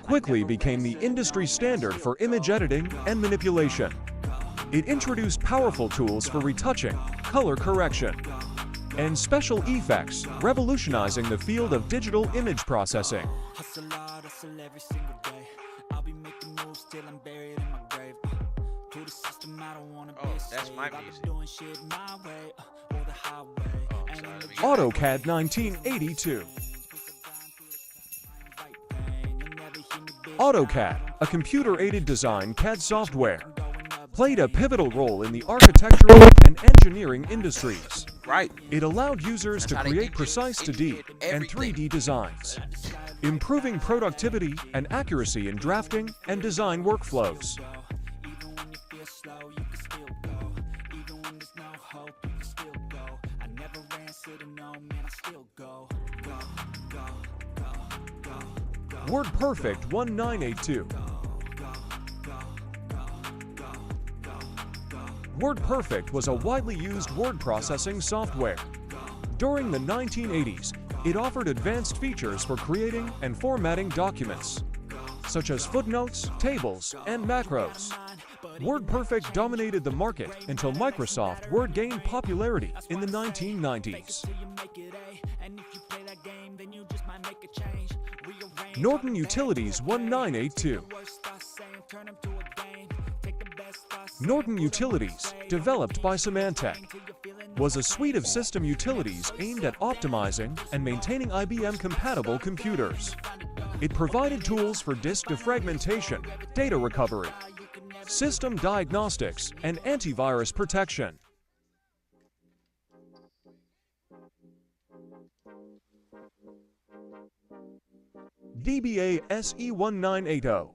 quickly became the industry standard for image editing and manipulation. It introduced powerful tools for retouching, color correction, and special effects, revolutionizing the field of digital image processing. Oh, that's my music. AutoCAD 1982. AutoCAD, a computer-aided design CAD software, played a pivotal role in the architectural and engineering industries. Right. It allowed users to create precise 2D and 3D designs, improving productivity and accuracy in drafting and design workflows. WordPerfect 1982. WordPerfect was a widely used word processing software. During the 1980s, it offered advanced features for creating and formatting documents, such as footnotes, tables, and macros. WordPerfect dominated the market until Microsoft Word gained popularity in the 1990s. Norton Utilities 1982. Norton Utilities, developed by Symantec, was a suite of system utilities aimed at optimizing and maintaining IBM-compatible computers. It provided tools for disk defragmentation, data recovery, system diagnostics, and antivirus protection. DBA SE 1980.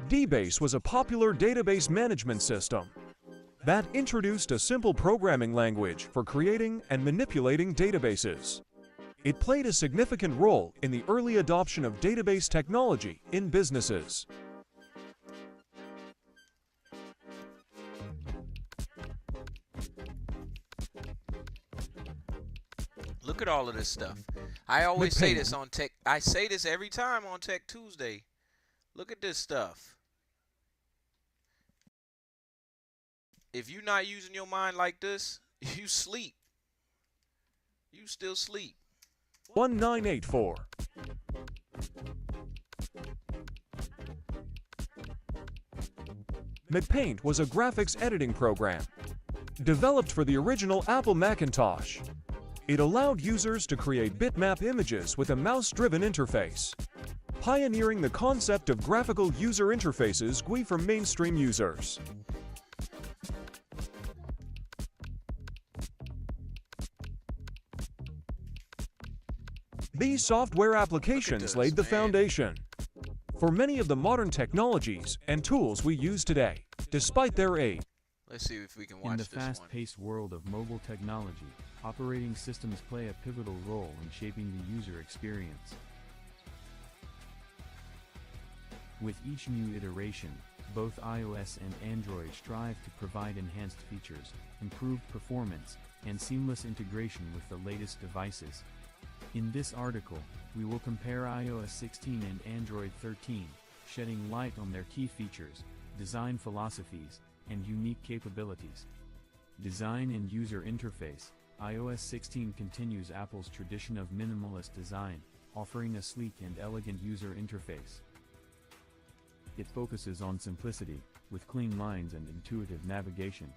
DBase was a popular database management system that introduced a simple programming language for creating and manipulating databases. It played a significant role in the early adoption of database technology in businesses. Look at all of this stuff. I always say this on Tech. I say this every time on Tech Tuesday. Look at this stuff. If you're not using your mind like this, you sleep. You still sleep. 1984. MacPaint was a graphics editing program developed for the original Apple Macintosh. It allowed users to create bitmap images with a mouse-driven interface, pioneering the concept of graphical user interfaces GUI for mainstream users. These software applications laid the foundation for many of the modern technologies and tools we use today, despite their age. Let's see if we can watch In the this one. fast-paced world of mobile technology, operating systems play a pivotal role in shaping the user experience. With each new iteration, both iOS and Android strive to provide enhanced features, improved performance, and seamless integration with the latest devices. In this article, we will compare iOS 16 and Android 13, shedding light on their key features, design philosophies, and unique capabilities. Design and user interface. iOS 16 continues Apple's tradition of minimalist design, offering a sleek and elegant user interface. It focuses on simplicity, with clean lines and intuitive navigation.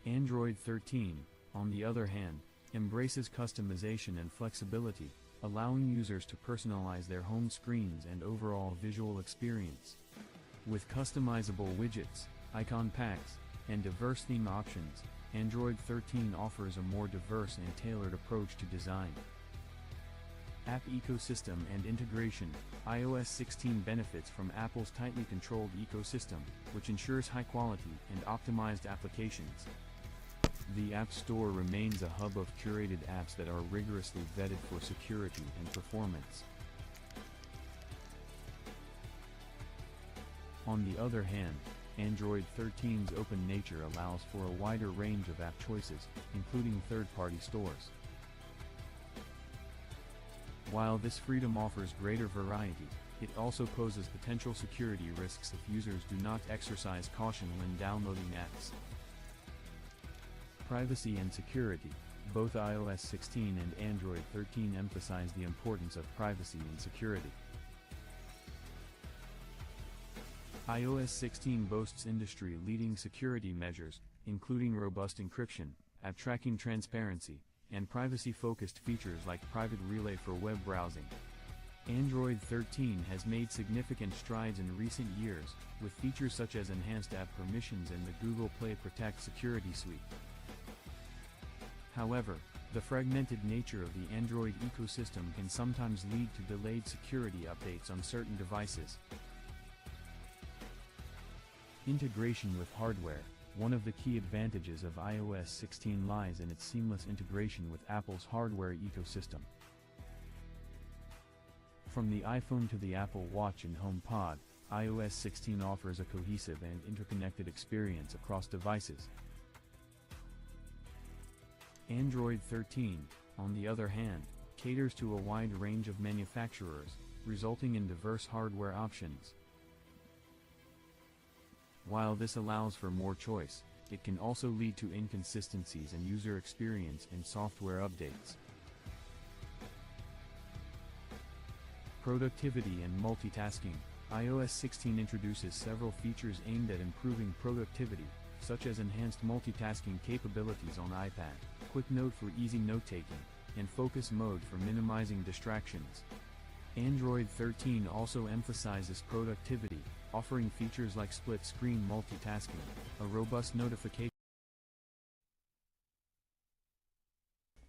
Android 13, on the other hand, embraces customization and flexibility, allowing users to personalize their home screens and overall visual experience. With customizable widgets, icon packs, and diverse theme options, Android 13 offers a more diverse and tailored approach to design. App ecosystem and integration. iOS 16 benefits from Apple's tightly controlled ecosystem, which ensures high quality and optimized applications. The App Store remains a hub of curated apps that are rigorously vetted for security and performance. On the other hand, Android 13's open nature allows for a wider range of app choices, including third-party stores. While this freedom offers greater variety, it also poses potential security risks if users do not exercise caution when downloading apps. Privacy and security. Both iOS 16 and Android 13 emphasize the importance of privacy and security. iOS 16 boasts industry-leading security measures, including robust encryption, app tracking transparency, and privacy-focused features like private relay for web browsing. Android 13 has made significant strides in recent years, with features such as enhanced app permissions and the Google Play Protect security suite. However, the fragmented nature of the Android ecosystem can sometimes lead to delayed security updates on certain devices. Integration with hardware. One of the key advantages of iOS 16 lies in its seamless integration with Apple's hardware ecosystem. From the iPhone to the Apple Watch and HomePod, iOS 16 offers a cohesive and interconnected experience across devices. Android 13, on the other hand, caters to a wide range of manufacturers, resulting in diverse hardware options. While this allows for more choice, it can also lead to inconsistencies in user experience and software updates. Productivity and multitasking. iOS 16 introduces several features aimed at improving productivity, such as enhanced multitasking capabilities on iPad, Quick Note for easy note-taking, and Focus Mode for minimizing distractions. Android 13 also emphasizes productivity, offering features like split-screen multitasking, a robust notification.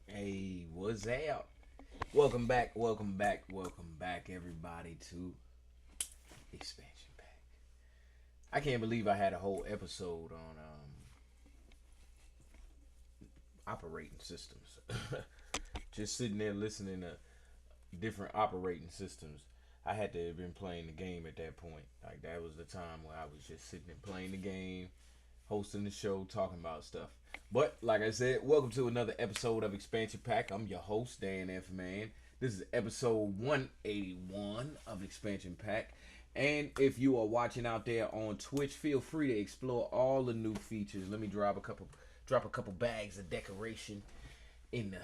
Hey, what's up? Welcome back, everybody, to Expansion Pack. I can't believe I had a whole episode on operating systems. Just sitting there listening to different operating systems. I had to have been playing the game at that point. Like, that was the time where I was just sitting and playing the game, hosting the show, talking about stuff. But like I said, welcome to another episode of Expansion Pack. I'm your host, Dan F. Man. This is episode 181 of Expansion Pack. And if you are watching out there on Twitch, feel free to explore all the new features. Let me drop a couple bags of decoration in the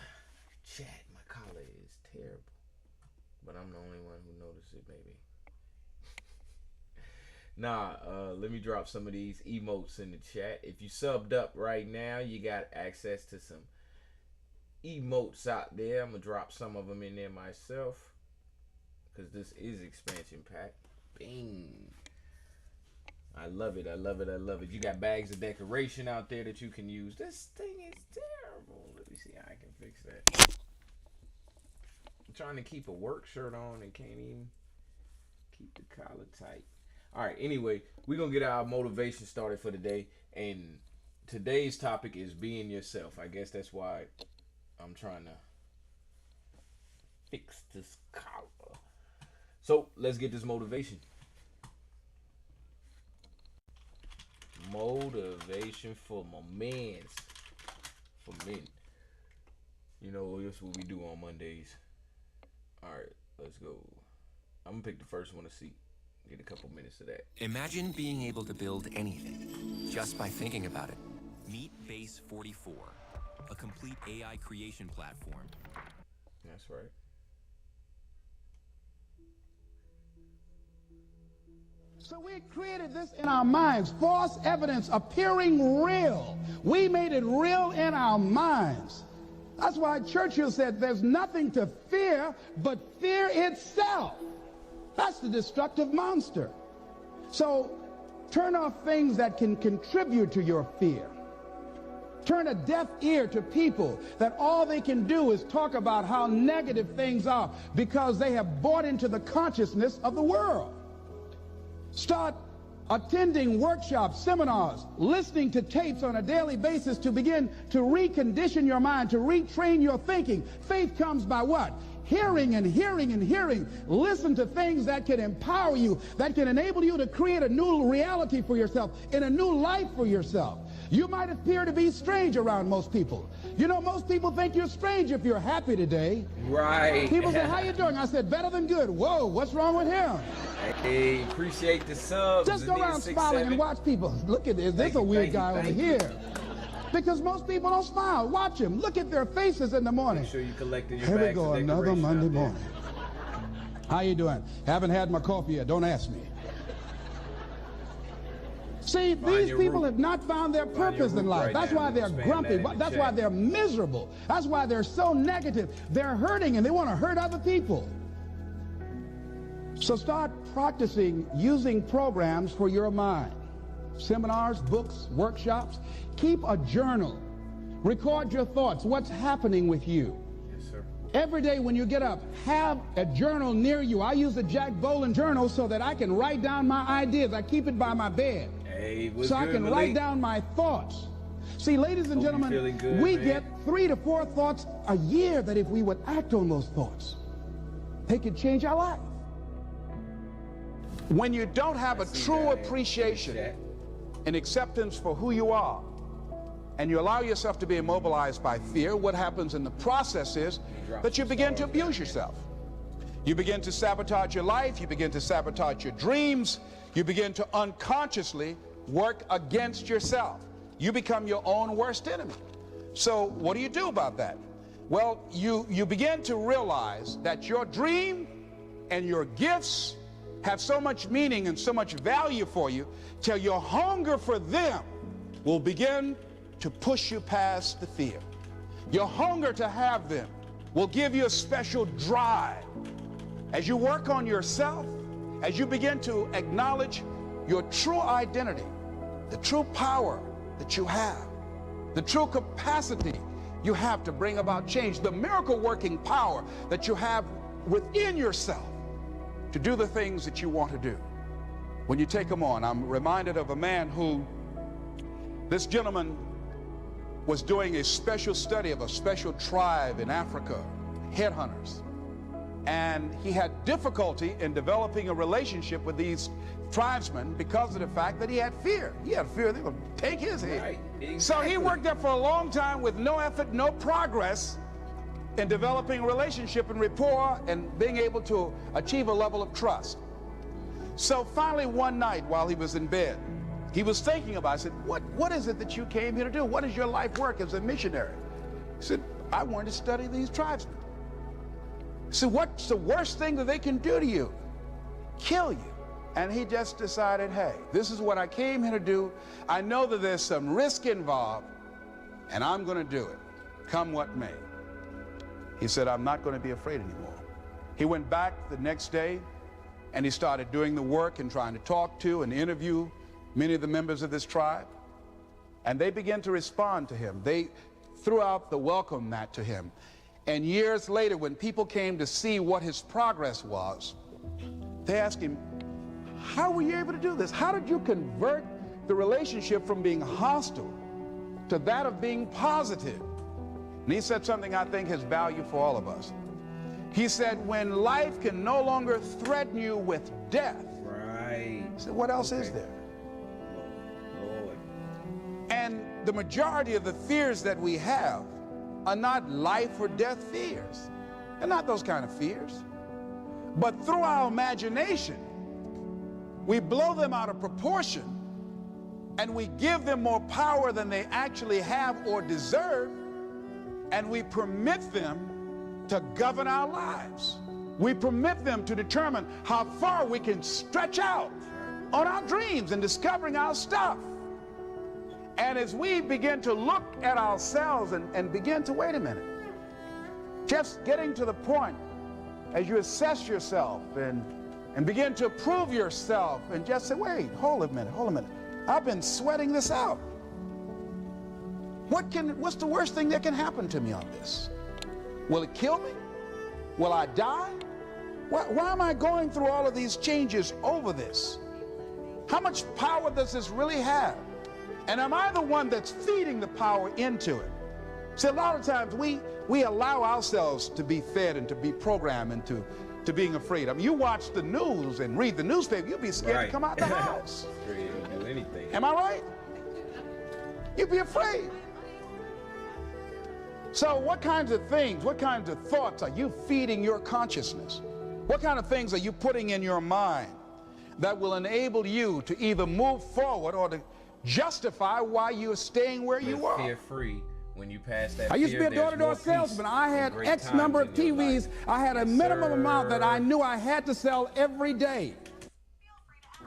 chat. My collar is terrible, but I'm the only one who noticed it, maybe. Let me drop some of these emotes in the chat. If you subbed up right now, you got access to some emotes out there. I'm gonna drop some of them in there myself, because this is Expansion Pack. Bing. I love it. You got bags of decoration out there that you can use. This thing is terrible. Let me see how I can fix that. I'm trying to keep a work shirt on and can't even keep the collar tight. Alright, anyway, we're going to get our motivation started for today. And today's topic is being yourself. I guess that's why I'm trying to fix this collar. So, let's get this motivation. Motivation for my mans. For men. You know, that's what we do on Mondays. Alright, let's go. I'm going to pick the first one to see. Get a couple minutes of that. Imagine being able to build anything just by thinking about it. Meet Base 44, a complete AI creation platform. That's right. So we created this in our minds, false evidence appearing real. We made it real in our minds. That's why Churchill said there's nothing to fear but fear itself. That's the destructive monster. So turn off things that can contribute to your fear. Turn a deaf ear to people that all they can do is talk about how negative things are because they have bought into the consciousness of the world. Start attending workshops, seminars, listening to tapes on a daily basis to begin to recondition your mind, to retrain your thinking. Faith comes by what? hearing and hearing and hearing. Listen to things that can empower you, that can enable you to create a new reality for yourself and a new life for yourself. You might appear to be strange around most people. You know, most people think you're strange if you're happy today. Right. People say, how you doing? I said, better than good. Whoa, what's wrong with him? Hey, appreciate the subs. Just go around smiling and watch people. Look at this. There's a weird guy over here. Because most people don't smile. Watch them. Look at their faces in the morning. Make sure you collected your Here we bags go, of another decoration Monday out there. morning. How you doing? Haven't had my coffee yet. Don't ask me. See, these people have not found their purpose in life. That's why they're grumpy. That's why they're miserable. That's why they're so negative. They're hurting and they want to hurt other people. So start practicing using programs for your mind. Seminars, books, workshops. Keep a journal. Record your thoughts. What's happening with you? Yes, sir. Every day when you get up, have a journal near you. I use the Jack Boland journal so that I can write down my ideas. I keep it by my bed. Hey, what's So I good, can Malik? write down my thoughts. See, ladies and Hope you're gentlemen, feeling good, we man. get 3 to 4 thoughts a year that if we would act on those thoughts, they could change our life. When you don't have a true appreciation and acceptance for who you are, and you allow yourself to be immobilized by fear, what happens in the process is that you begin to abuse yourself. You begin to sabotage your life, you begin to sabotage your dreams, you begin to unconsciously work against yourself. You become your own worst enemy. So what do you do about that? Well, you begin to realize that your dream and your gifts have so much meaning and so much value for you till your hunger for them will begin to push you past the fear. Your hunger to have them will give you a special drive. As you work on yourself, as you begin to acknowledge your true identity, the true power that you have, the true capacity you have to bring about change, the miracle-working power that you have within yourself to do the things that you want to do. When you take them on, I'm reminded of a man who, this gentleman was doing a special study of a special tribe in Africa, headhunters. And he had difficulty in developing a relationship with these tribesmen because of the fact that he had fear. He had fear they would take his head. Right, exactly. So he worked there for a long time with no effort, no progress in developing a relationship and rapport and being able to achieve a level of trust. So finally one night while he was in bed, he was thinking about it. I said, what is it that you came here to do? What is your life work as a missionary? He said, I wanted to study these tribesmen. So what's the worst thing that they can do to you? Kill you. And he just decided, hey, this is what I came here to do. I know that there's some risk involved, and I'm going to do it, come what may. He said, I'm not going to be afraid anymore. He went back the next day, and he started doing the work and trying to talk to and interview many of the members of this tribe. And they began to respond to him. They threw out the welcome mat to him. And years later, when people came to see what his progress was, they asked him, how were you able to do this? How did you convert the relationship from being hostile to that of being positive? And he said something I think has value for all of us. He said, when life can no longer threaten you with death, Right. he said, what else is there? Lord. And the majority of the fears that we have are not life or death fears. They're not those kind of fears. But through our imagination, we blow them out of proportion and we give them more power than they actually have or deserve, and we permit them to govern our lives. We permit them to determine how far we can stretch out on our dreams and discovering our stuff. And as we begin to look at ourselves and begin to, wait a minute, just getting to the point as you assess yourself and begin to prove yourself and just say, wait, hold a minute. I've been sweating this out. What's the worst thing that can happen to me on this? Will it kill me? Will I die? Why am I going through all of these changes over this? How much power does this really have? And am I the one that's feeding the power into it? See, a lot of times we allow ourselves to be fed and to be programmed into being afraid. I mean, you watch the news and read the newspaper, you'll be scared to come out the house. Afraid to do anything. Am I right? You'd be afraid. So what kinds of things, what kinds of thoughts are you feeding your consciousness? What kind of things are you putting in your mind that will enable you to either move forward or to justify why you're staying where you are? Fear-free. When you pass that I used to be a fear, door-to-door there's more salesman. peace I had and great X times number of in your TVs. life. I had a Yes, minimum amount that I sir. knew I had to sell every day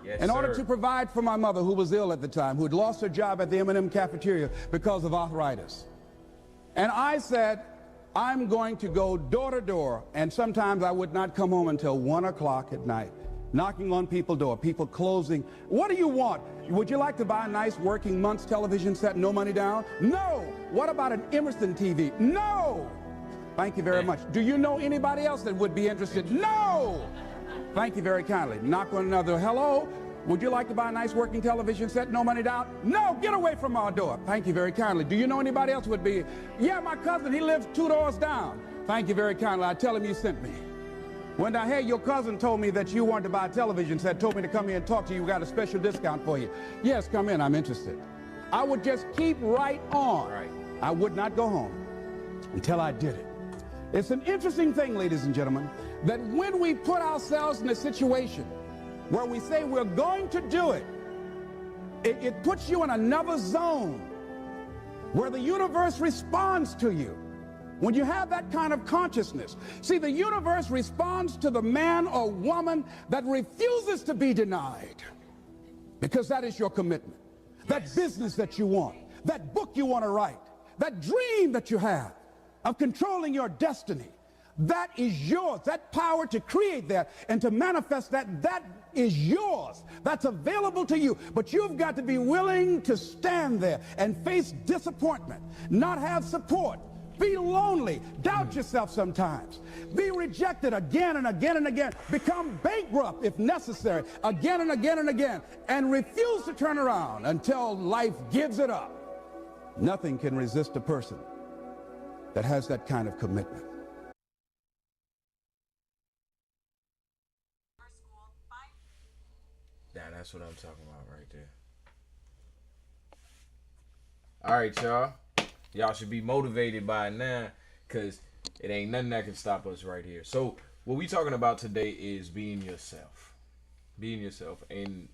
Yes, in order sir. to provide for my mother, who was ill at the time, who had lost her job at the M&M cafeteria because of arthritis. And I said, I'm going to go door to door, and sometimes I would not come home until 1 o'clock at night, knocking on people's door, people closing. What do you want? Would you like to buy a nice working month's television set, no money down? No. What about an Emerson TV? No. Thank you very much. Do you know anybody else that would be interested? No. Thank you very kindly. Knock on another. Hello. Would you like to buy a nice working television set, no money down? No, get away from our door. Thank you very kindly. Do you know anybody else would be? Yeah, my cousin, he lives 2 doors down. Thank you very kindly. I tell him you sent me. When I heard your cousin told me that you wanted to buy a television set, told me to come here and talk to you, we got a special discount for you. Yes, come in, I'm interested. I would just keep right on. Right. I would not go home until I did it. It's an interesting thing, ladies and gentlemen, that when we put ourselves in a situation where we say we're going to do it, it puts you in another zone where the universe responds to you. When you have that kind of consciousness, see, the universe responds to the man or woman that refuses to be denied, because that is your commitment. That business that you want, that book you want to write, that dream that you have of controlling your destiny, that is yours. That power to create that and to manifest that, that is yours. That's available to you. But you've got to be willing to stand there and face disappointment, not have support, be lonely, doubt yourself sometimes, be rejected again and again and again, become bankrupt if necessary, again and again and again, and refuse to turn around until life gives it up. Nothing can resist a person that has that kind of commitment. Yeah, that's what I'm talking about right there. All right, y'all. Y'all should be motivated by now, because it ain't nothing that can stop us right here. So what we talking about today is being yourself. Being yourself. And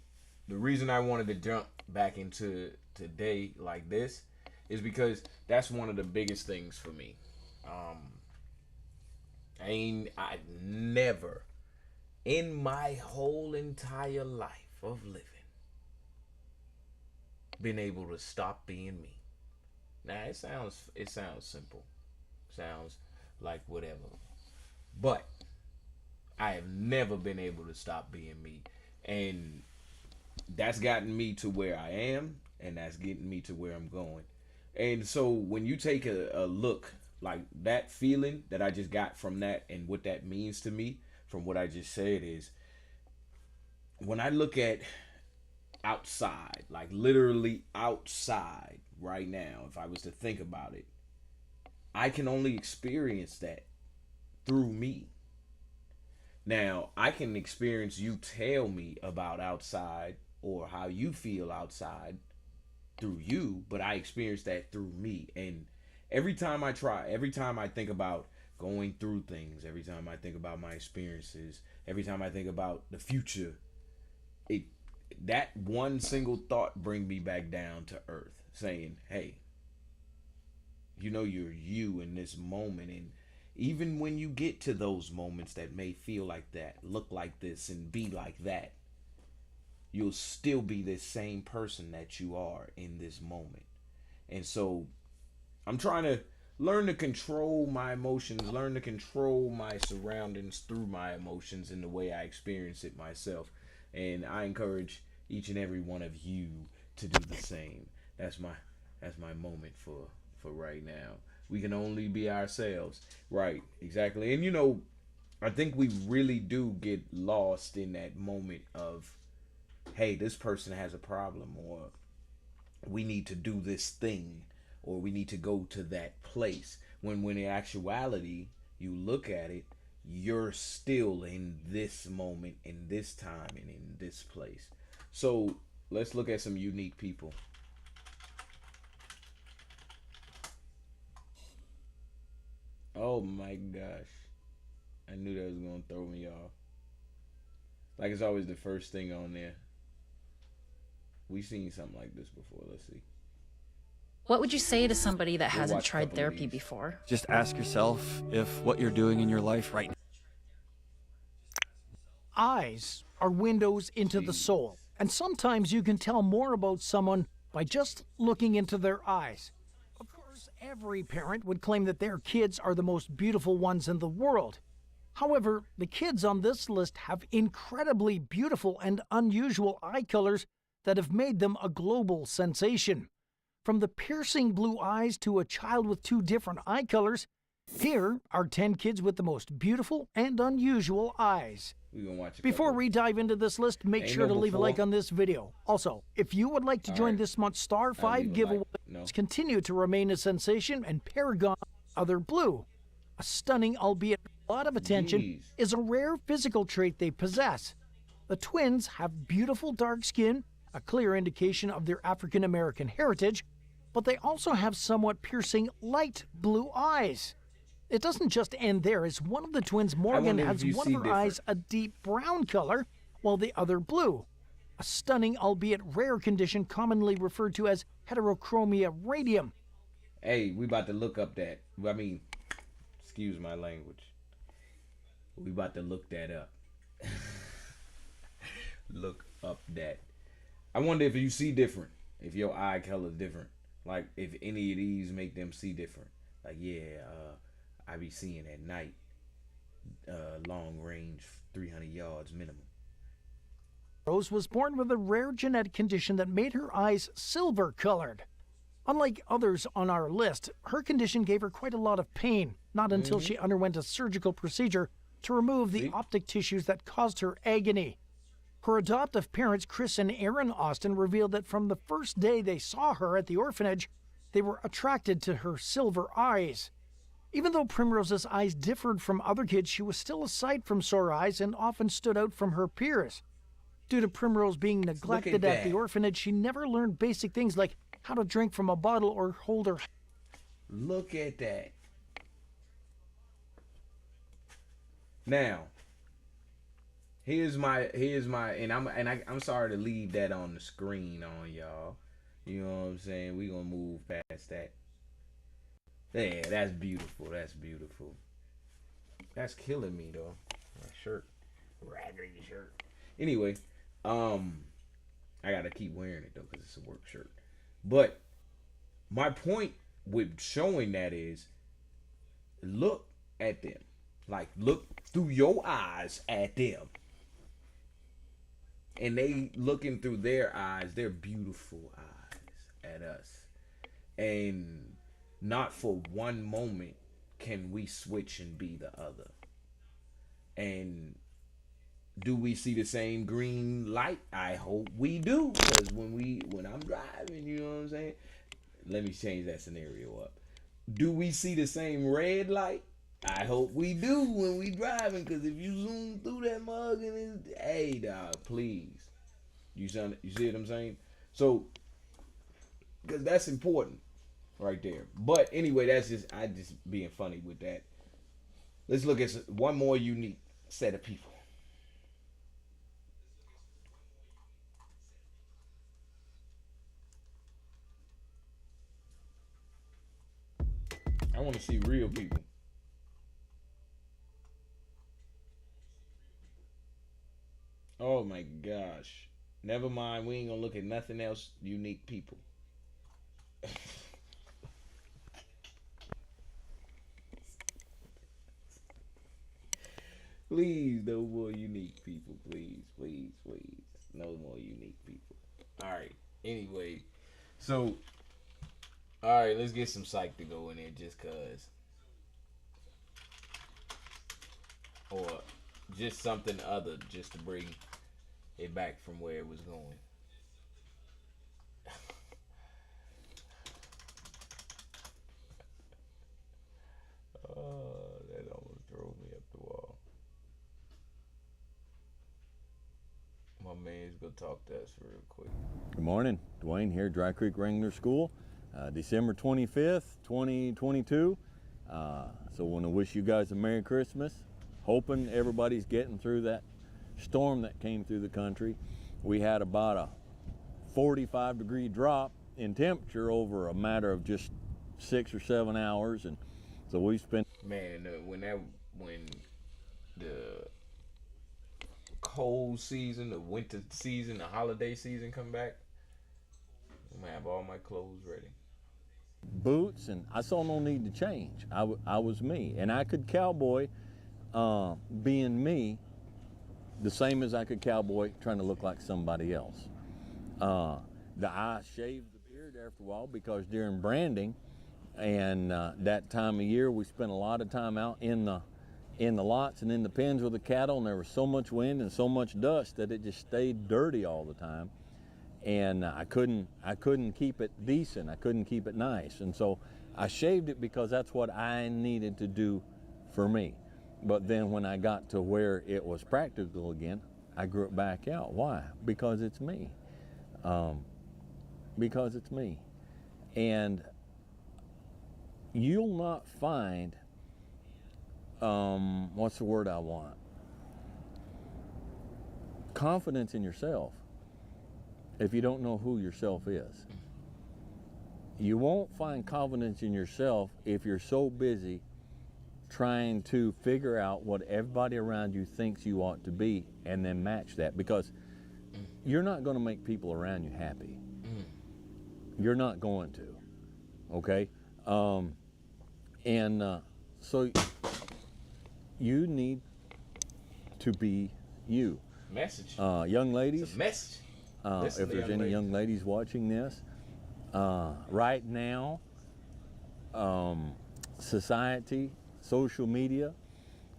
the reason I wanted to jump back into today like this is because that's one of the biggest things for me. I never in my whole entire life of living been able to stop being me. Now it sounds simple, sounds like whatever, but I have never been able to stop being me, and that's gotten me to where I am, and that's getting me to where I'm going. And so when you take a look, like that feeling that I just got from that and what that means to me from what I just said is, when I look at outside, like literally outside right now, if I was to think about it, I can only experience that through me. Now, I can experience you tell me about outside or how you feel outside through you, but I experience that through me. And every time I think about going through things, every time I think about my experiences, every time I think about the future, that one single thought bring me back down to earth, saying, hey, you know, you're you in this moment. And even when you get to those moments that may feel like that, look like this, and be like that, you'll still be this same person that you are in this moment. And so I'm trying to learn to control my emotions, learn to control my surroundings through my emotions and the way I experience it myself. And I encourage each and every one of you to do the same. That's my moment for right now. We can only be ourselves. Right, exactly. And you know, I think we really do get lost in that moment of, hey, this person has a problem, or we need to do this thing, or we need to go to that place. When in actuality, you look at it, you're still in this moment, in this time, and in this place. So let's look at some unique people. Oh my gosh. I knew that was going to throw me off. Like it's always the first thing on there. We've seen something like this before. Let's see. What would you say to somebody that We'll hasn't watch a tried couple of therapy these. before? Just ask yourself if what you're doing in your life right now. Eyes are windows into the soul, and sometimes you can tell more about someone by just looking into their eyes. Of course, every parent would claim that their kids are the most beautiful ones in the world. However, the kids on this list have incredibly beautiful and unusual eye colors that have made them a global sensation. From the piercing blue eyes to a child with 2 different eye colors, here are 10 kids with the most beautiful and unusual eyes. We're gonna watch a Before couple. we dive into this list, make Ain't sure to no leave a like before. on this video. Also, if you would like to All join right. this month's Star I'll 5 leave a giveaway, like. No. continue to remain a sensation, and Paragon Other Blue, a stunning, albeit a lot of attention, Jeez. is a rare physical trait they possess. The twins have beautiful dark skin, a clear indication of their African American heritage, but they also have somewhat piercing light blue eyes. It doesn't just end there, as one of the twins, Morgan, wonder if has you one see of her eyes a deep brown color, while the other blue. A stunning, albeit rare condition commonly referred to as heterochromia radium. Hey, we about to look up that. I mean, excuse my language. We about to look that up. Look up that. I wonder if you see different. If your eye color is different. Like, if any of these make them see different. Like, yeah, I be seeing at night. Long range, 300 yards minimum. Rose was born with a rare genetic condition that made her eyes silver colored. Unlike others on our list, her condition gave her quite a lot of pain, not until she underwent a surgical procedure to remove the See? optic tissues that caused her agony. Her adoptive parents, Chris and Aaron Austin, revealed that from the first day they saw her at the orphanage, they were attracted to her silver eyes. Even though Primrose's eyes differed from other kids, she was still a sight from sore eyes and often stood out from her peers. Due to Primrose being neglected at the that. orphanage, she never learned basic things like how to drink from a bottle or hold her. Look at that. Now, here's my and I'm sorry to leave that on the screen on y'all. You know what I'm saying? We gonna move past that. Yeah, that's beautiful. That's beautiful. That's killing me though. My shirt, raggedy shirt. Anyway, I gotta keep wearing it though because it's a work shirt. But my point with showing that is, look at them. Like, look through your eyes at them. And they looking through their eyes, their beautiful eyes at us. And not for one moment can we switch and be the other. And do we see the same green light? I hope we do. Because when I'm driving, you know what I'm saying? Let me change that scenario up. Do we see the same red light? I hope we do when we driving, because if you zoom through that mug and it's, hey dog, please. You see what I'm saying? So, because that's important right there. But anyway, I just being funny with that. Let's look at one more unique set of people. I want to see real people. Oh my gosh. Never mind, we ain't gonna look at nothing else. Unique people. Please, no more unique people. Please, please, please. No more unique people. Alright, anyway. So, alright, let's get some psych to go in there just cause. Or just something other, just to bring it back from where it was going. go talk to us real quick. Good morning, Dwayne here, Dry Creek Wrangler School, December 25th, 2022. So I want to wish you guys a Merry Christmas. Hoping everybody's getting through that storm that came through the country. We had about a 45-degree drop in temperature over a matter of just 6 or 7 hours, and so we spent. Man, when the cold season, the winter season, the holiday season come back, I'm gonna have all my clothes ready. Boots, and I saw no need to change. I was me, and I could cowboy being me the same as I could cowboy trying to look like somebody else. I shaved the beard after a while because during branding and that time of year we spent a lot of time out in the lots and in the pens with the cattle, and there was so much wind and so much dust that it just stayed dirty all the time, and I couldn't keep it decent. I couldn't keep it nice, and so I shaved it because that's what I needed to do for me. But then when I got to where it was practical again, I grew it back out. Why? Because it's me. Because it's me. And you'll not find, what's the word I want? Confidence in yourself if you don't know who yourself is. You won't find confidence in yourself if you're so busy trying to figure out what everybody around you thinks you ought to be and then match that, because you're not going to make people around you happy. You're not going to, okay? So you need to be you. Message. Young ladies. It's a message. If there's any young ladies watching this, right now, society, social media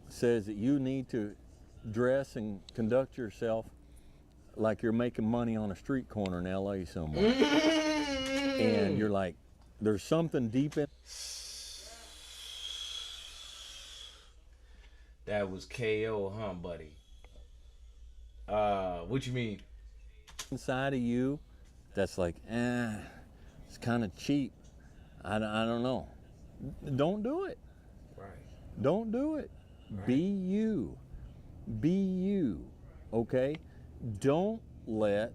says that you need to dress and conduct yourself like you're making money on a street corner in LA somewhere. And you're like, there's something deep in. That was KO, huh, buddy? What you mean? Inside of you, that's like, it's kind of cheap. I don't know. Don't do it. Right. Don't do it. Right. Be you. Be you. Okay? Don't let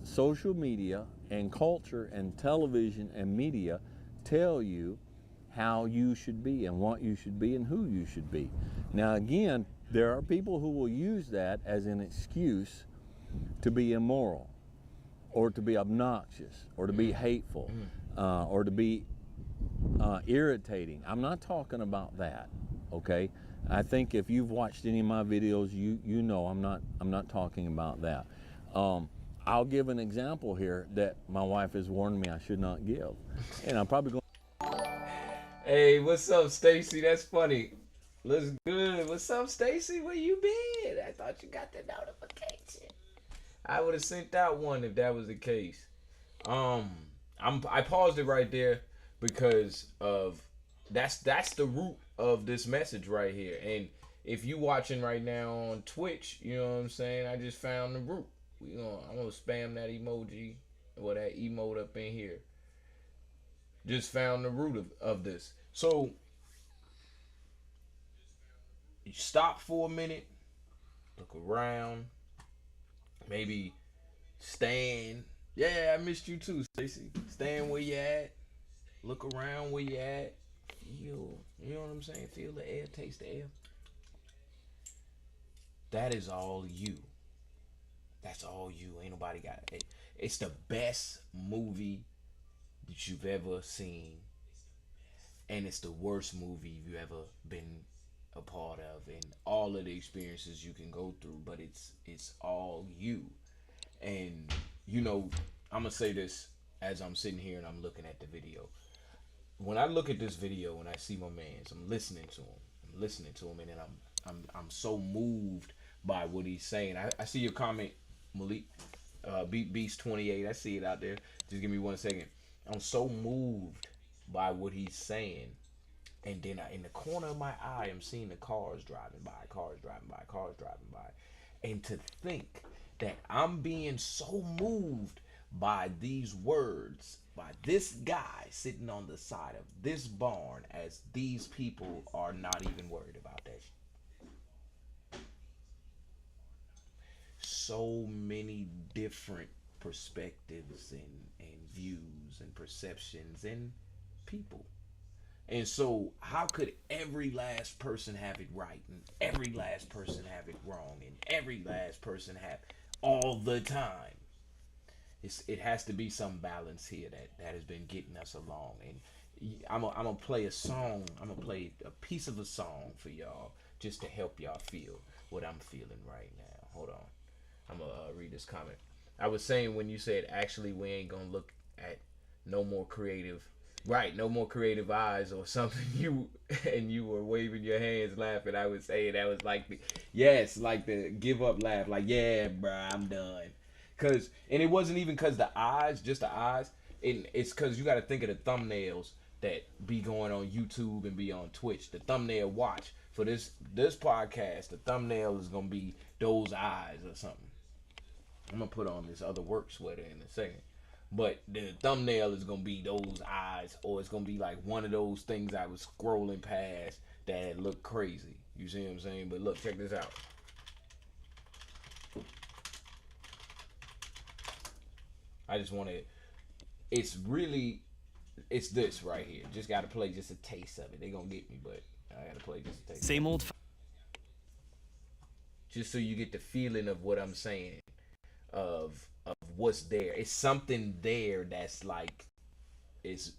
social media and culture and television and media tell you how you should be and what you should be and who you should be. Now again, there are people who will use that as an excuse to be immoral or to be obnoxious or to be hateful or to be irritating. I'm not talking about that, okay? I think if you've watched any of my videos, you know I'm not talking about that. I'll give an example here that my wife has warned me I should not give, and I'm probably going. Hey, what's up, Stacy? That's funny. Looks good. What's up, Stacy? Where you been? I thought you got the notification. I would have sent out one if that was the case. I paused it right there because of that's the root of this message right here. And if you watching right now on Twitch, you know what I'm saying? I just found the root. I'm gonna spam that emoji or that emote up in here. Just found the root of this. So you stop for a minute, look around, maybe stand. Yeah, I missed you too, Stacey. Stand where you at. Look around where you at. Feel, you know what I'm saying? Feel the air, taste the air. That is all you. That's all you. Ain't nobody got it. It's the best movie that you've ever seen, and it's the worst movie you've ever been a part of, and all of the experiences you can go through, but it's all you. And you know, I'm gonna say this as I'm sitting here and I'm looking at the video. When I look at this video and I see my mans, I'm listening to him, and then I'm so moved by what he's saying. I see your comment, Malik, Beast 28. I see it out there. Just give me 1 second. I'm so moved by what he's saying, and then in the corner of my eye, I'm seeing the cars driving by, and to think that I'm being so moved by these words, by this guy sitting on the side of this barn, as these people are not even worried about that shit. So many different perspectives and views and perceptions and people. And so how could every last person have it right and every last person have it wrong and every last person have all the time? It has to be some balance here that has been getting us along. And I'm gonna play a song. I'm gonna play a piece of a song for y'all just to help y'all feel what I'm feeling right now. Hold on. I'm gonna read this comment. I was saying when you said actually we ain't gonna look at no more creative, right? No more creative eyes or something. You were waving your hands, laughing. I was saying that was like like the give up laugh. Like yeah, bruh, I'm done. And it wasn't even cause the eyes, just the eyes. It's cause you got to think of the thumbnails that be going on YouTube and be on Twitch. The thumbnail watch for this podcast, the thumbnail is gonna be those eyes or something. I'm gonna put on this other work sweater in a second, but the thumbnail is gonna be those eyes, or it's gonna be like one of those things I was scrolling past that looked crazy. You see what I'm saying? But look, check this out. I just want to. It's this right here. Just gotta play just a taste of it. They gonna get me, but I gotta play just a taste. Same old. Just so you get the feeling of what I'm saying, of what's there. It's something there that's like, is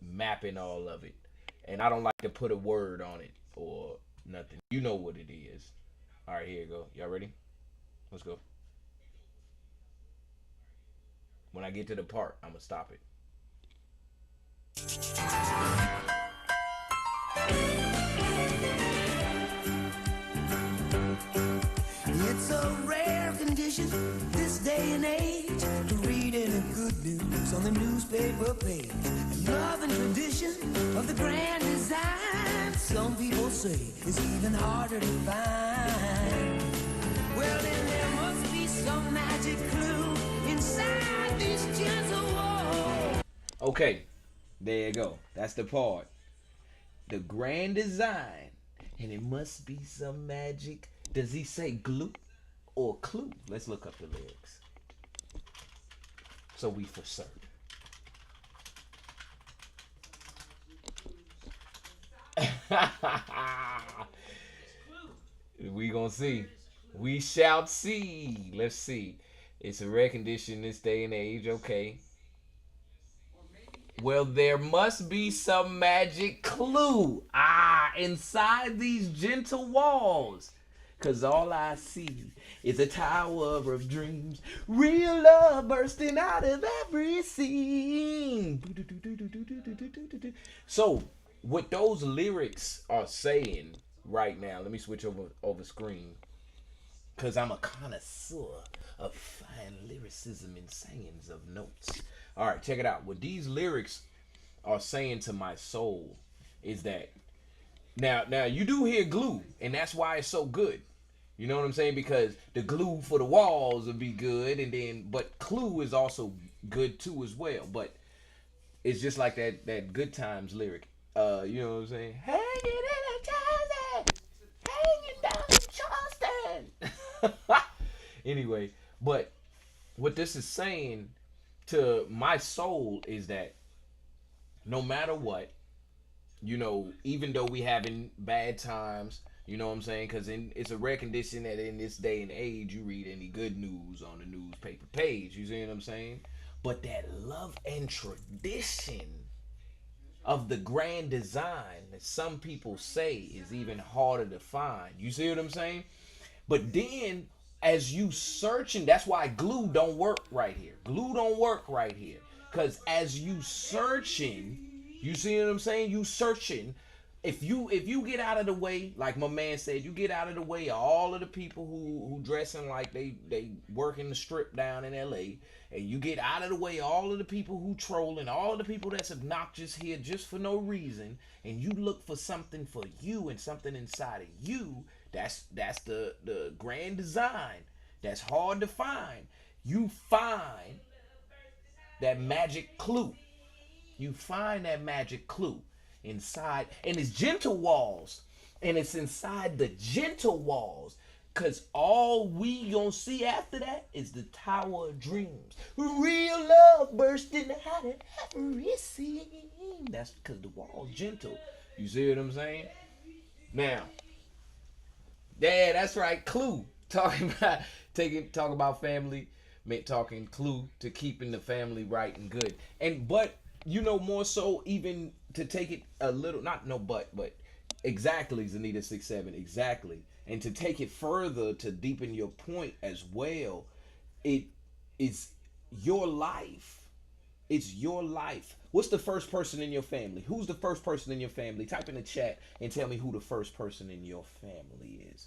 mapping all of it, and I don't like to put a word on it or nothing. You know what it is. All right, here you go. Y'all ready? Let's go. When I get to the part, I'm gonna stop it. It's a rare condition this day and age to read any good news on the newspaper page. And love and tradition of the grand design, some people say, is even harder to find. Well, then there must be some magic clue inside these gentle walls. Okay, there you go. That's the part. The grand design, and it must be some magic. Does he say glue or clue? Let's look up the lyrics, so we for certain. We gonna see. We shall see. Let's see. It's a rare condition this day and age. Okay. Well, there must be some magic clue. Inside these gentle walls. 'Cause all I see is a tower of dreams. Real love bursting out of every scene. So, what those lyrics are saying right now, let me switch over screen. 'Cause I'm a connoisseur of fine lyricism and sayings of notes. All right, check it out. What these lyrics are saying to my soul is that now you do hear glue, and that's why it's so good. You know what I'm saying? Because the glue for the walls would be good, but clue is also good too as well. But it's just like that Good Times lyric. You know what I'm saying? Hang it in a Jersey, hang it down in Charleston. Anyway, but what this is saying to my soul is that no matter what, you know, even though we having bad times, you know what I'm saying? Because it's a rare condition that in this day and age, you read any good news on the newspaper page. You see what I'm saying? But that love and tradition of the grand design that some people say is even harder to find. You see what I'm saying? But then as you searching, that's why glue don't work right here. Glue don't work right here. Because as you searching, you see what I'm saying? You searching. If you get out of the way, like my man said, you get out of the way of all of the people who dressing like they working the strip down in LA, and you get out of the way of all of the people who trolling, all of the people that's obnoxious here just for no reason, and you look for something for you and something inside of you, that's the grand design that's hard to find, you find that magic clue. You find that magic clue inside, and it's gentle walls, and it's inside the gentle walls, because all we gonna see after that is the Tower of Dreams. Real love bursting out at every seam. That's because the wall's gentle. You see what I'm saying? Now, yeah, that's right. Clue. Talking about family, talking clue to keeping the family right and good. But more so, even to take it a little, but exactly, Zanita 67, exactly. And to take it further, to deepen your point as well, it is your life. It's your life. What's the first person in your family? Who's the first person in your family? Type in the chat and tell me who the first person in your family is.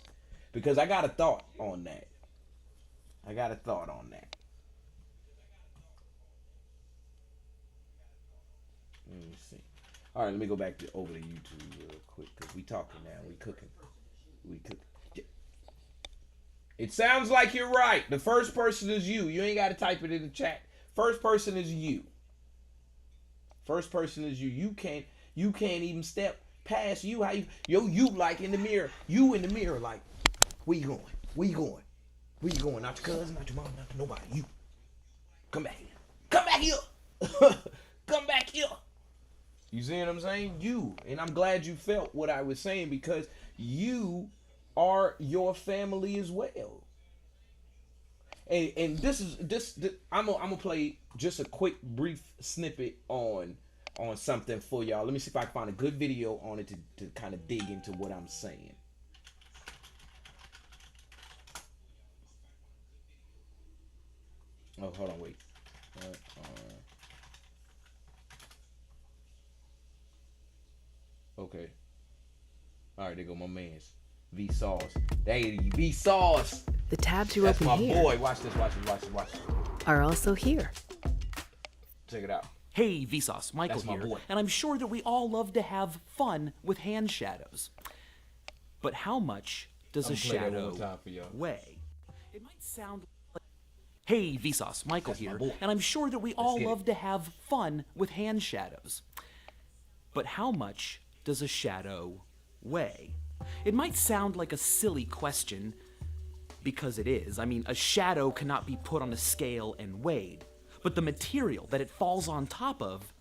Because I got a thought on that. Let me see. All right, let me go back over to YouTube real quick, because we talking now. We cooking. It sounds like you're right. The first person is you. You ain't got to type it in the chat. First person is you. You can't even step past you. How you like in the mirror. You in the mirror like, where you going? Where you going? Not your cousin, not your mom, not nobody. You. Come back here. Come back here. You see what I'm saying? You. And I'm glad you felt what I was saying, because you are your family as well. And this I'm gonna play just a quick brief snippet on something for y'all. Let me see if I can find a good video on it to kind of dig into what I'm saying. Oh, hold on, wait. Okay. All right, there go my man's V-Sauce. Hey, V-Sauce. The tabs you That's open my here boy. Watch this. are also here. Check it out. Hey, Vsauce, Michael That's my here, boy. and I'm sure that we all love to have fun with hand shadows. But how much does a shadow weigh? It might sound like... Hey, Vsauce, Michael That's my here, boy. and I'm sure that we all love to have fun with hand shadows. But how much does a shadow weigh? It might sound like a silly question, because it is. I mean, a shadow cannot be put on a scale and weighed, but the material that it falls on top of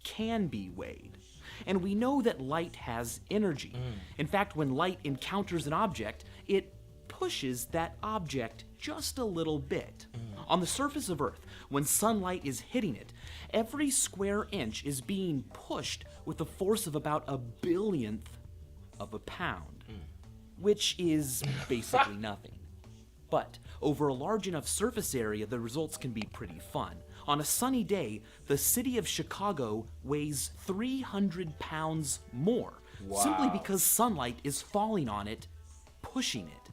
can be weighed. And we know that light has energy. In fact, when light encounters an object, it pushes that object just a little bit. On the surface of Earth, when sunlight is hitting it, every square inch is being pushed with the force of about a billionth of a pound, which is basically nothing. But over a large enough surface area, the results can be pretty fun. On a sunny day, the city of Chicago weighs 300 pounds more, simply because sunlight is falling on it, pushing it.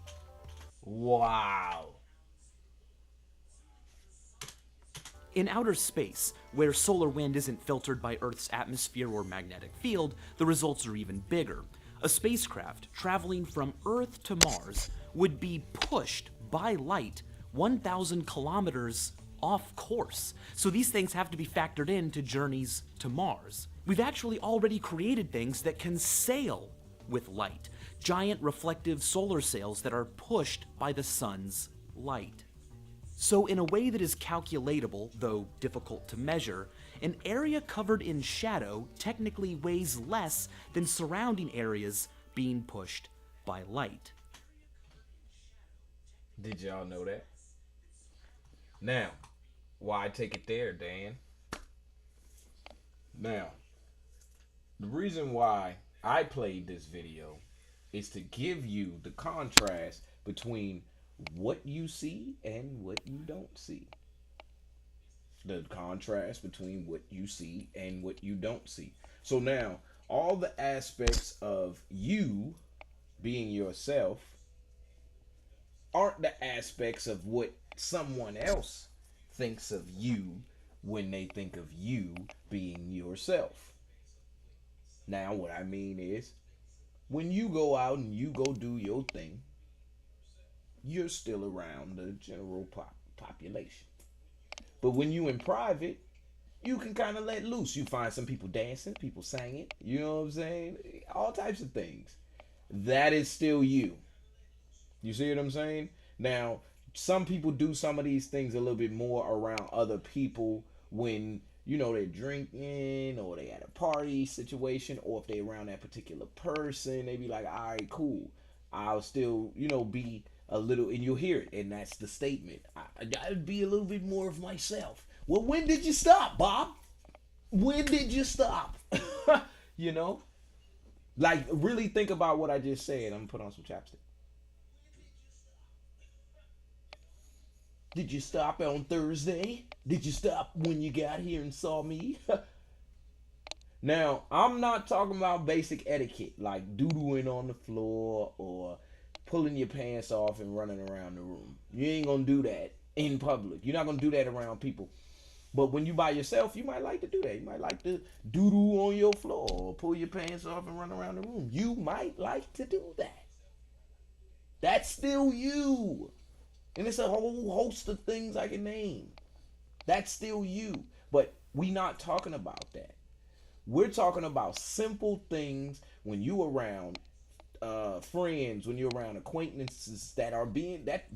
Wow. In outer space, where solar wind isn't filtered by Earth's atmosphere or magnetic field, the results are even bigger. A spacecraft traveling from Earth to Mars would be pushed by light 1,000 kilometers off course. So these things have to be factored into journeys to Mars. We've actually already created things that can sail with light. Giant reflective solar sails that are pushed by the sun's light. So in a way that is calculatable, though difficult to measure, an area covered in shadow technically weighs less than surrounding areas being pushed by light. Did y'all know that? Now, why take it there, Dan? Now, the reason why I played this video is to give you the contrast between what you see and what you don't see. The contrast between what you see and what you don't see. So now, all the aspects of you being yourself aren't the aspects of what someone else thinks of you when they think of you being yourself. Now, what I mean is, when you go out and you go do your thing, you're still around the general population. But when you in private, you can kind of let loose. You find some people dancing, people singing, you know what I'm saying? All types of things. That is still you. You see what I'm saying? Now, some people do some of these things a little bit more around other people when, you know, they're drinking or they at a party situation, or if they're around that particular person, they be like, all right, cool. I'll still, you know, be a little, and you'll hear it, and that's the statement. I'd be a little bit more of myself. Well, when did you stop, Bob? When did you stop? You know? Like, really think about what I just said. I'm gonna put on some chapstick. Did you stop on Thursday? Did you stop when you got here and saw me? Now, I'm not talking about basic etiquette, like doodling on the floor or pulling your pants off and running around the room. You ain't gonna do that in public. You're not gonna do that around people. But when you by yourself, you might like to do that. You might like to doodle on your floor or pull your pants off and run around the room. You might like to do that. That's still you. And it's a whole host of things I can name. That's still you. But we not talking about that. We're talking about simple things when you around friends, when you're around acquaintances that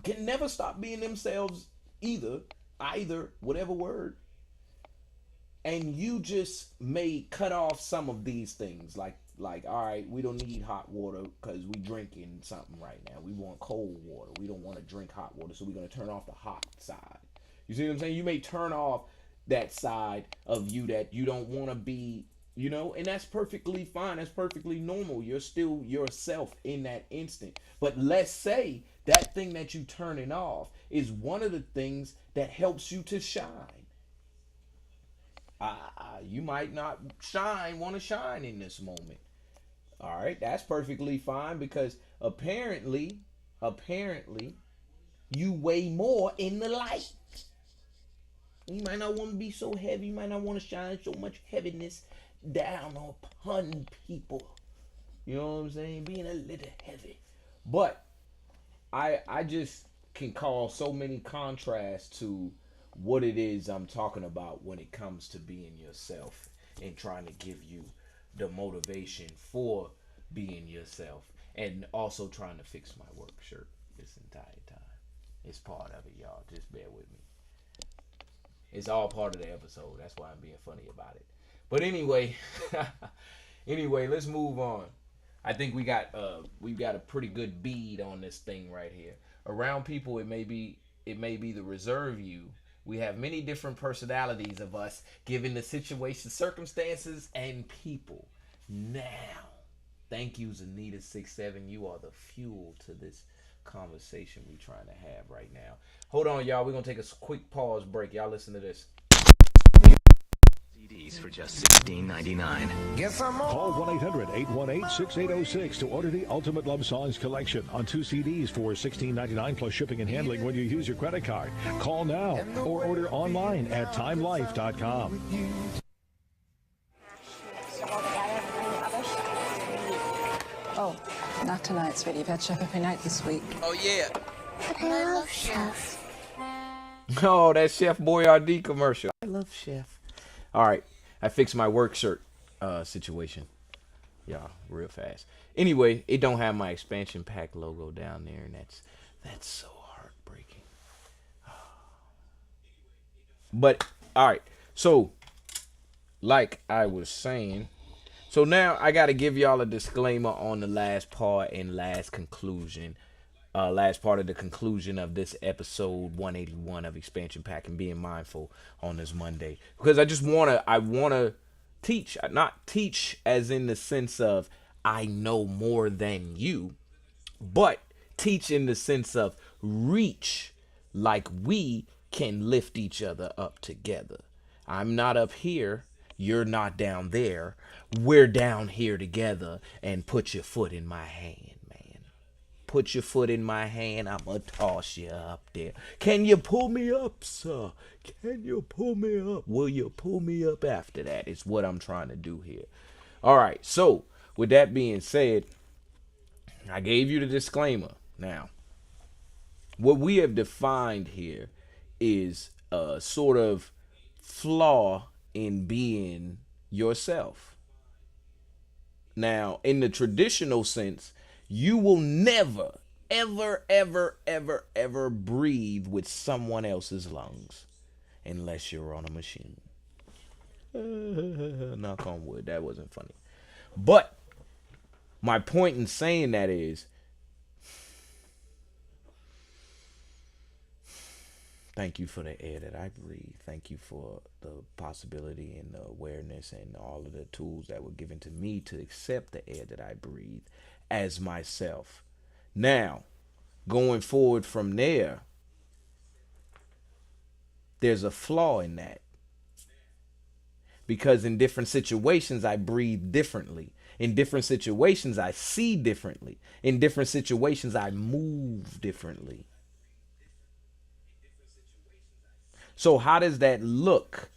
can never stop being themselves either, whatever word. And you just may cut off some of these things, like all right, we don't need hot water because we drinking something right now. We want cold water. We don't want to drink hot water, so we're going to turn off the hot side. You see what I'm saying? You may turn off that side of you that you don't want to be, you know, and that's perfectly fine. That's perfectly normal. You're still yourself in that instant. But let's say that thing that you turning off is one of the things that helps you to shine. You might not want to shine in this moment. All right, that's perfectly fine because apparently, you weigh more in the light. You might not want to be so heavy. You might not want to shine so much heaviness down upon people. You know what I'm saying? Being a little heavy. But I just can call so many contrasts to what it is I'm talking about when it comes to being yourself and trying to give you the motivation for being yourself, and also trying to fix my work shirt this entire time. It's part of it, y'all. Just bear with me. It's all part of the episode. That's why I'm being funny about it. But anyway, let's move on. I think we've got a pretty good bead on this thing right here. Around people, it may be the reserve you. We have many different personalities of us, given the situation, circumstances, and people. Now, thank you, Zanita67. You are the fuel to this conversation we're trying to have right now. Hold on, y'all. We're going to take a quick pause break. Y'all listen to this. CDs for just $16.99. Call 1-800-818-6806 to order the Ultimate Love Songs collection on 2 CDs for $16.99 plus shipping and handling when you use your credit card. Call now or order online at timelife.com. Oh, not tonight, sweetie. You've had Chef every night this week. Oh, yeah. But I love Chef. Oh, that Chef Boyardee commercial. I love Chef. All right, I fixed my work shirt situation. Y'all, real fast. Anyway, it don't have my expansion pack logo down there, and that's so heartbreaking. But all right, so like I was saying, so now I got to give y'all a disclaimer on the last part and last conclusion. Last part of the conclusion of this episode 181 of Expansion Pack and being mindful on this Monday, because I want to teach, not teach as in the sense of I know more than you, but teach in the sense of reach, like we can lift each other up together. I'm not up here, you're not down there, we're down here together, and put your foot in my hand. Put your foot in my hand, I'ma toss you up there. Can you pull me up, sir? Can you pull me up? Will you pull me up after that? Is what I'm trying to do here. All right, so with that being said, I gave you the disclaimer. Now, What we have defined here is a sort of flaw in being yourself. Now, in the traditional sense, you will never, ever breathe with someone else's lungs unless you're on a machine. Knock on wood, that wasn't funny. But my point in saying that is, thank you for the air that I breathe. Thank you for the possibility and the awareness and all of the tools that were given to me to accept the air that I breathe as myself. Now, going forward from there, there's a flaw in that. Because in different situations, I breathe differently. In different situations, I see differently. In different situations, I move differently. So how does that look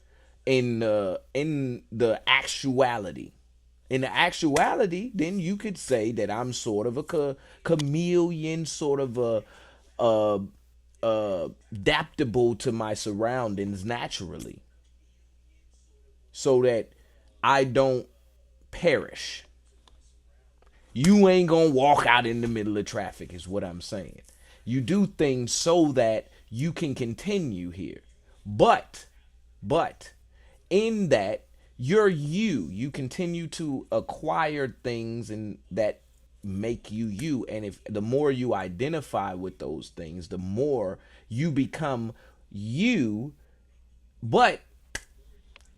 in the actuality? In the actuality, then you could say that I'm sort of a chameleon, sort of adaptable to my surroundings naturally, so that I don't perish. You ain't gonna walk out in the middle of traffic, is what I'm saying. You do things so that you can continue here. But in that, you're you continue to acquire things and that make you. And if the more you identify with those things, the more you become you. But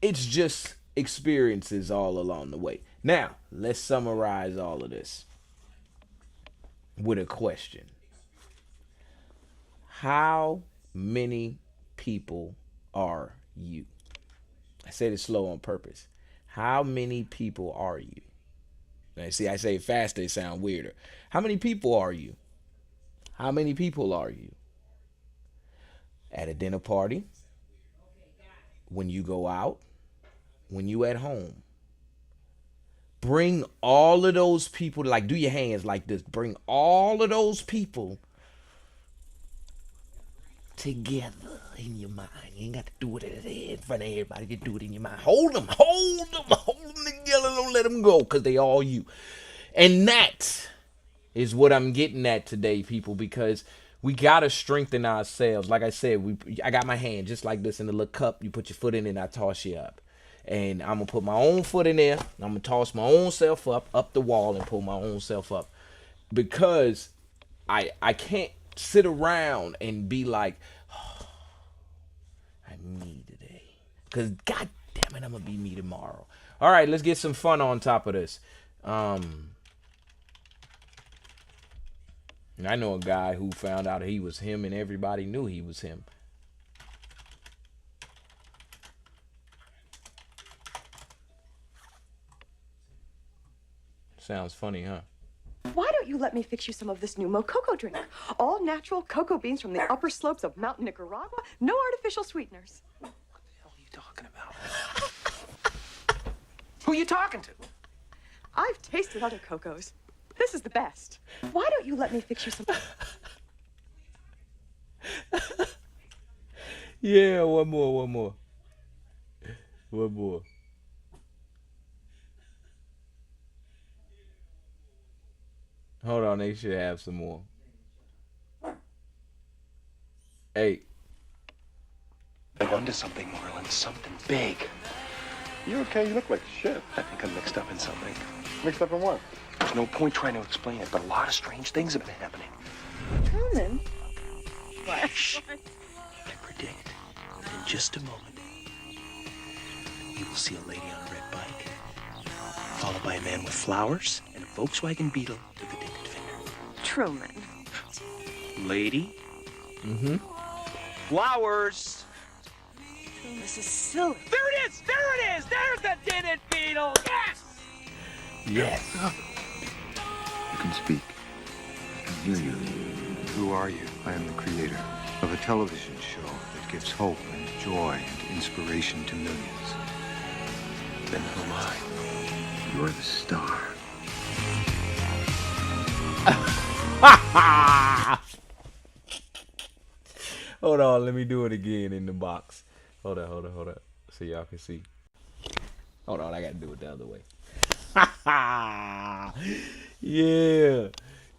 it's just experiences all along the way. Now, let's summarize all of this with a question. How many people are you? I said it slow on purpose. How many people are you? Now, see, I say it faster, it sounds weirder. How many people are you? How many people are you? At a dinner party, when you go out, when you at home. Bring all of those people, like do your hands like this. Bring all of those people together in your mind. You ain't got to do it in front of everybody. You do it in your mind. Hold them together. Don't let them go, because they all you. And that is what I'm getting at today, people, because we got to strengthen ourselves. Like I said, I got my hand just like this in the little cup. You put your foot in it and I toss you up. And I'm going to put my own foot in there. I'm going to toss my own self up the wall and pull my own self up. Because I can't sit around and be like, oh, I'm me today. Because God damn it, I'm going to be me tomorrow. All right, let's get some fun on top of this. I know a guy who found out he was him and everybody knew he was him. Sounds funny, huh? Why don't you let me fix you some of this new Mococo drink? All natural cocoa beans from the upper slopes of Mountain Nicaragua. No artificial sweeteners. What the hell are you talking about? Who are you talking to? I've tasted other cocos. This is the best. Why don't you let me fix you some... Yeah, one more. Hold on, they should have some more. Hey. I'm onto something, Marlon. Something big. You okay? You look like shit. I think I'm mixed up in something. Mixed up in what? There's no point trying to explain it, but a lot of strange things have been happening. Truman? Shh. I predict that in just a moment, you will see a lady on a red bike, followed by a man with flowers and a Volkswagen Beetle with a dinner finger. Truman. Lady. Mm-hmm. Flowers. Truman, this is silly. There it is! There it is! There's the dinner beetle! Yes! Yes. You can speak. I can hear you. Who are you? I am the creator of a television show that gives hope and joy and inspiration to millions. Then who am I? You're the star. Hold on, let me do it again in the box. Hold on. So y'all can see. Hold on, I gotta do it the other way. Yeah,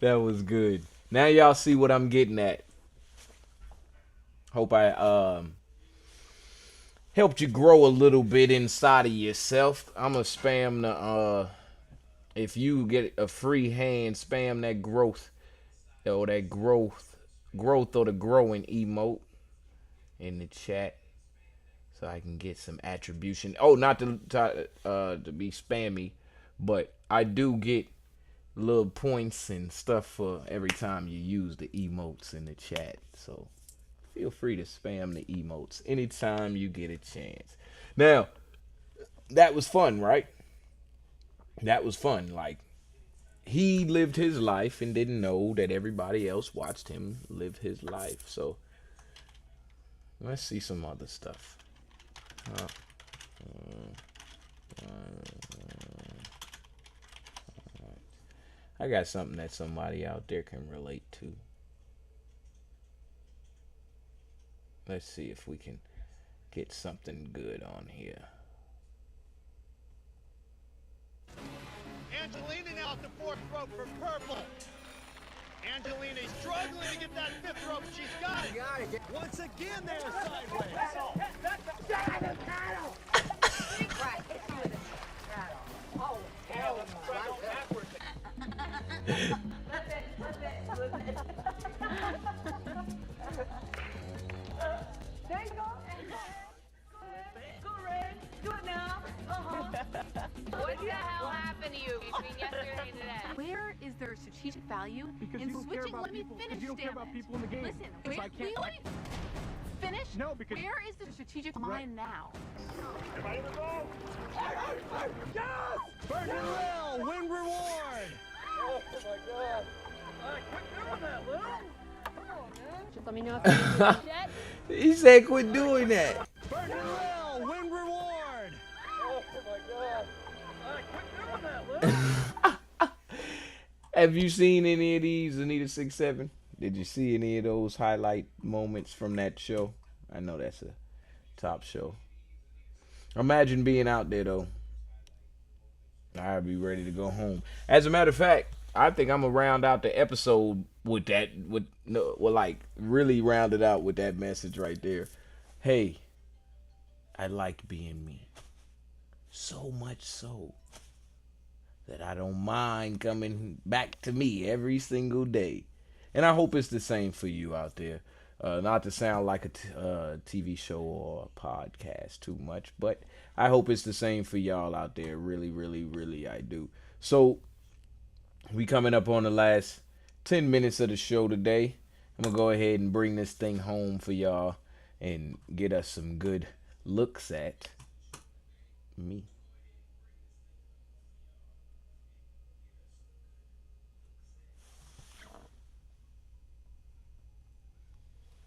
that was good. Now y'all see what I'm getting at. Hope I helped you grow a little bit inside of yourself. I'm gonna spam the if you get a free hand, spam that growth or that growth or the growing emote in the chat so I can get some attribution. Oh, not to be spammy, but I do get little points and stuff for every time you use the emotes in the chat. So feel free to spam the emotes anytime you get a chance. Now, that was fun, right? That was fun. Like, he lived his life and didn't know that everybody else watched him live his life. So, let's see some other stuff. I got something that somebody out there can relate to. Let's see if we can get something good on here. Angelina now at the fourth rope for purple. Angelina's struggling to get that fifth rope. She's got it. Once again, they're sideways. Oh, hell There you go. Go, Red. Do it now. What the hell happened to you between yesterday and today? Where is there strategic value Because in you don't care switching? about Let me people. finish. You don't care about people in the game. Listen, Because I can't. let me finish. No, because where is the strategic mind now? Everybody in the zone. Yes! Burton Lil, win reward. Oh my God! Quit doing that, Lil. Come on, man. Just let me know if you need to yet. He said quit doing that. Burton Lil, win reward. Oh my God! Quit doing that, Lil. Have you seen any of these, Anita 6'7"? Did you see any of those highlight moments from that show? I know that's a top show. Imagine being out there, though. I'd be ready to go home. As a matter of fact, I think I'm going to round out the episode with that. Really round it out with that message right there. Hey, I like being me. So much so that I don't mind coming back to me every single day. And I hope it's the same for you out there. Not to sound like a TV show or a podcast too much, but I hope it's the same for y'all out there. Really, really, really, I do. So, we coming up on the last 10 minutes of the show today. I'm going to go ahead and bring this thing home for y'all and get us some good looks at me.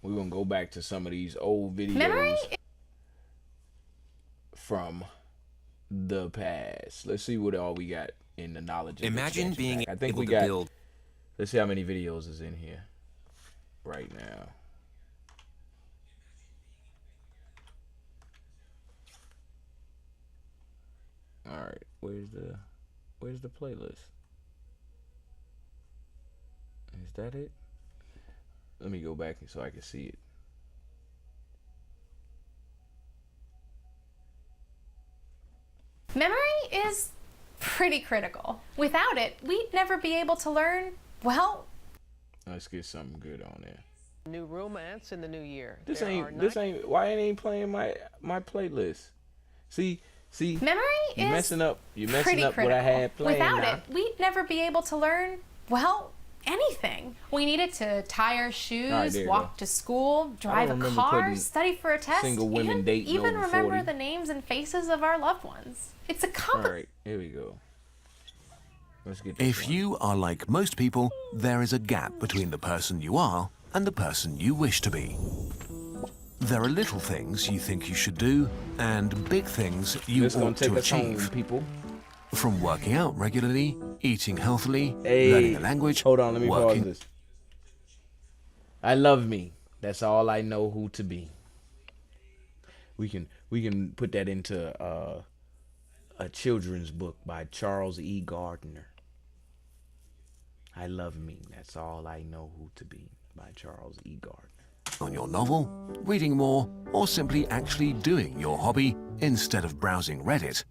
We're going to go back to some of these old videos from the past. Let's see what all we got in the knowledge. Imagine being I think able we to got, build. Let's see how many videos is in here right now. All right, where's the playlist? Is that it? Let me go back so I can see it. Memory is pretty critical. Without it, we'd never be able to learn, well... Let's get something good on there. New romance in the new year. This ain't why it ain't playing my playlist. See, memory you is messing up pretty what critical. I had playing. Without now. it, we'd never be able to learn, well, anything. We needed to tie our shoes, All right, there you walk go. to school, drive a remember car, putting study for a test, single women dating even over remember 40. the names and faces of our loved ones. It's a All right, here we go. Let's get this If you are like most people, there is a gap between the person you are and the person you wish to be. There are little things you think you should do and big things you This gonna ought take to us home, achieve. people. From working out regularly, eating healthily, Hey, learning a language, hold on, let me pause working. this. I love me. That's all I know who to be. We can put that into a children's book by Charles E. Gardner. I love me. That's all I know who to be by Charles E. Gardner. On your novel, reading more, or simply actually doing your hobby instead of browsing Reddit.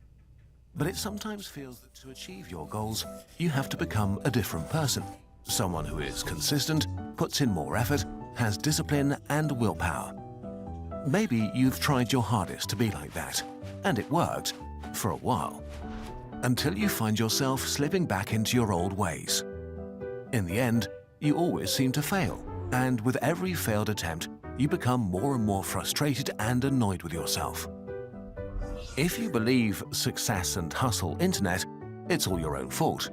But it sometimes feels that to achieve your goals, you have to become a different person. Someone who is consistent, puts in more effort, has discipline and willpower. Maybe you've tried your hardest to be like that, and it worked for a while, until you find yourself slipping back into your old ways. In the end, you always seem to fail, and with every failed attempt, you become more and more frustrated and annoyed with yourself. If you believe success and hustle internet, it's all your own fault.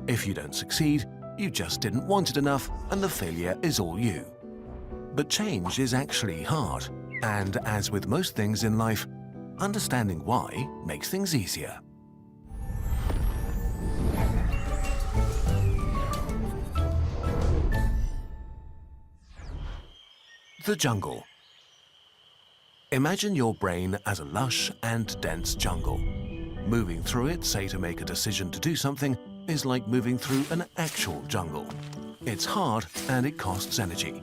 If you don't succeed, you just didn't want it enough, and the failure is all you. But change is actually hard, and as with most things in life, understanding why makes things easier. The jungle. Imagine your brain as a lush and dense jungle. Moving through it, say to make a decision to do something, is like moving through an actual jungle. It's hard and it costs energy.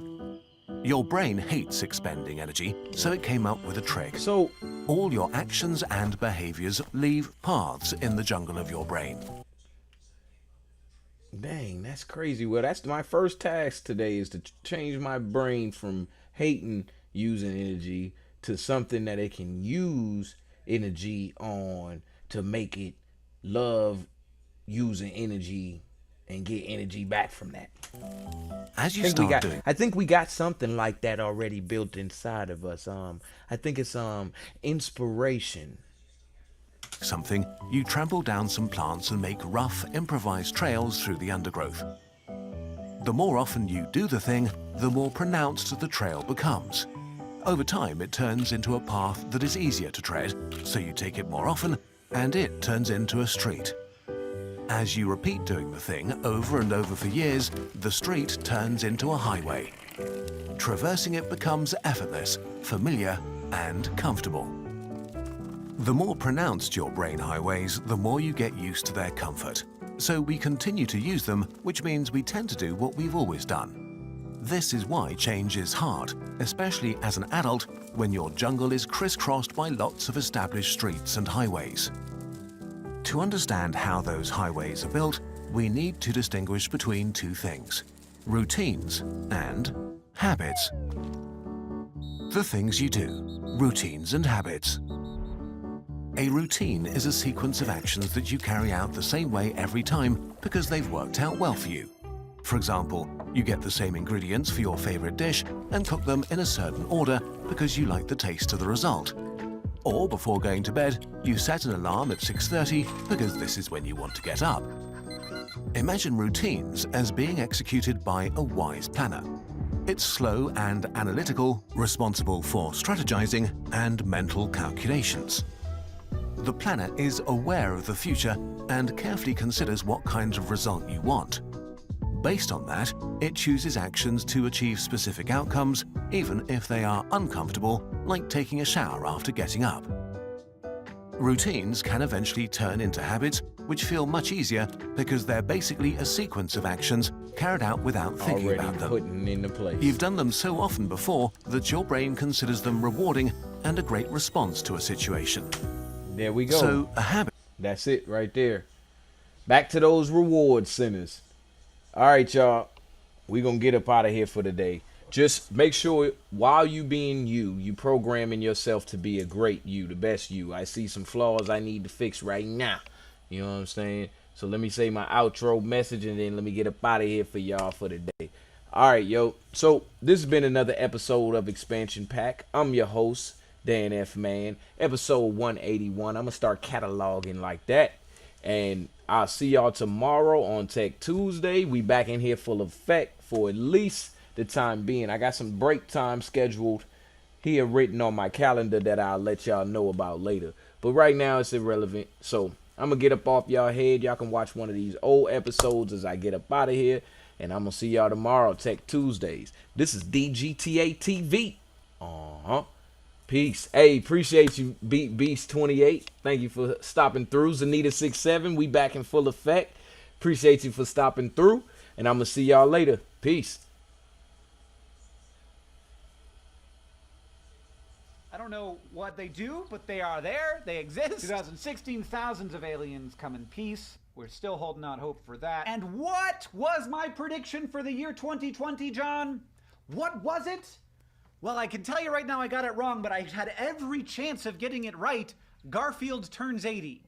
Your brain hates expending energy, so it came up with a trick. So, all your actions and behaviors leave paths in the jungle of your brain. Dang, that's crazy. Well, that's my first task today, is to change my brain from hating using energy to something that it can use energy on to make it love using energy and get energy back from that. As you start doing, I think we got something like that already built inside of us. I think it's inspiration. Something, you trample down some plants and make rough, improvised trails through the undergrowth. The more often you do the thing, the more pronounced the trail becomes. Over time, it turns into a path that is easier to tread, so you take it more often, and it turns into a street. As you repeat doing the thing over and over for years, the street turns into a highway. Traversing it becomes effortless, familiar, and comfortable. The more pronounced your brain highways, the more you get used to their comfort. So we continue to use them, which means we tend to do what we've always done. This is why change is hard, especially as an adult when your jungle is crisscrossed by lots of established streets and highways. To understand how those highways are built, we need to distinguish between two things: routines and habits. The things you do, routines and habits. A routine is a sequence of actions that you carry out the same way every time because they've worked out well for you. For example, you get the same ingredients for your favorite dish and cook them in a certain order because you like the taste of the result. Or before going to bed, you set an alarm at 6:30 because this is when you want to get up. Imagine routines as being executed by a wise planner. It's slow and analytical, responsible for strategizing and mental calculations. The planner is aware of the future and carefully considers what kind of result you want. Based on that, it chooses actions to achieve specific outcomes, even if they are uncomfortable, like taking a shower after getting up. Routines can eventually turn into habits, which feel much easier because they're basically a sequence of actions carried out without thinking about them. Putting into place. You've done them so often before that your brain considers them rewarding and a great response to a situation. There we go. So, a habit. That's it right there. Back to those reward centers. All right, y'all. We're going to get up out of here for today. Just make sure while you being you programming yourself to be a great you, the best you. I see some flaws I need to fix right now. You know what I'm saying? So let me say my outro message and then let me get up out of here for y'all for the day. All right, yo. So this has been another episode of Expansion Pack. I'm your host, Dan F. Man. Episode 181. I'm going to start cataloging like that. And I'll see y'all tomorrow on Tech Tuesday. We back in here full effect for at least the time being. I got some break time scheduled here written on my calendar that I'll let y'all know about later. But right now it's irrelevant. So I'm going to get up off y'all head. Y'all can watch one of these old episodes as I get up out of here. And I'm going to see y'all tomorrow, Tech Tuesdays. This is DGTA TV. Peace. Hey, appreciate you, Beast28. Thank you for stopping through. Zanita67, we back in full effect. Appreciate you for stopping through. And I'm going to see y'all later. Peace. I don't know what they do, but they are there. They exist. 2016, thousands of aliens come in peace. We're still holding out hope for that. And what was my prediction for the year 2020, John? What was it? Well, I can tell you right now I got it wrong, but I had every chance of getting it right. Garfield turns 80.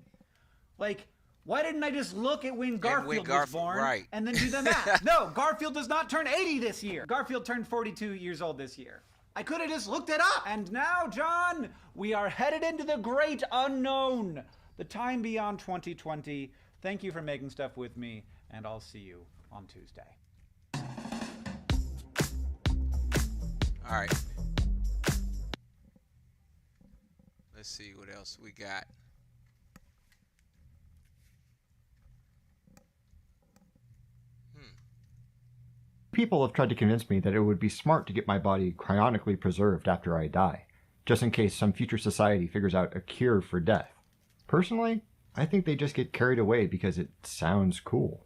Like, why didn't I just look at when Garfield was born and then do the math? No, Garfield does not turn 80 this year. Garfield turned 42 years old this year. I could have just looked it up. And now, John, we are headed into the great unknown. The time beyond 2020. Thank you for making stuff with me, and I'll see you on Tuesday. All right. Let's see what else we got. People have tried to convince me that it would be smart to get my body cryonically preserved after I die, just in case some future society figures out a cure for death. Personally, I think they just get carried away because it sounds cool.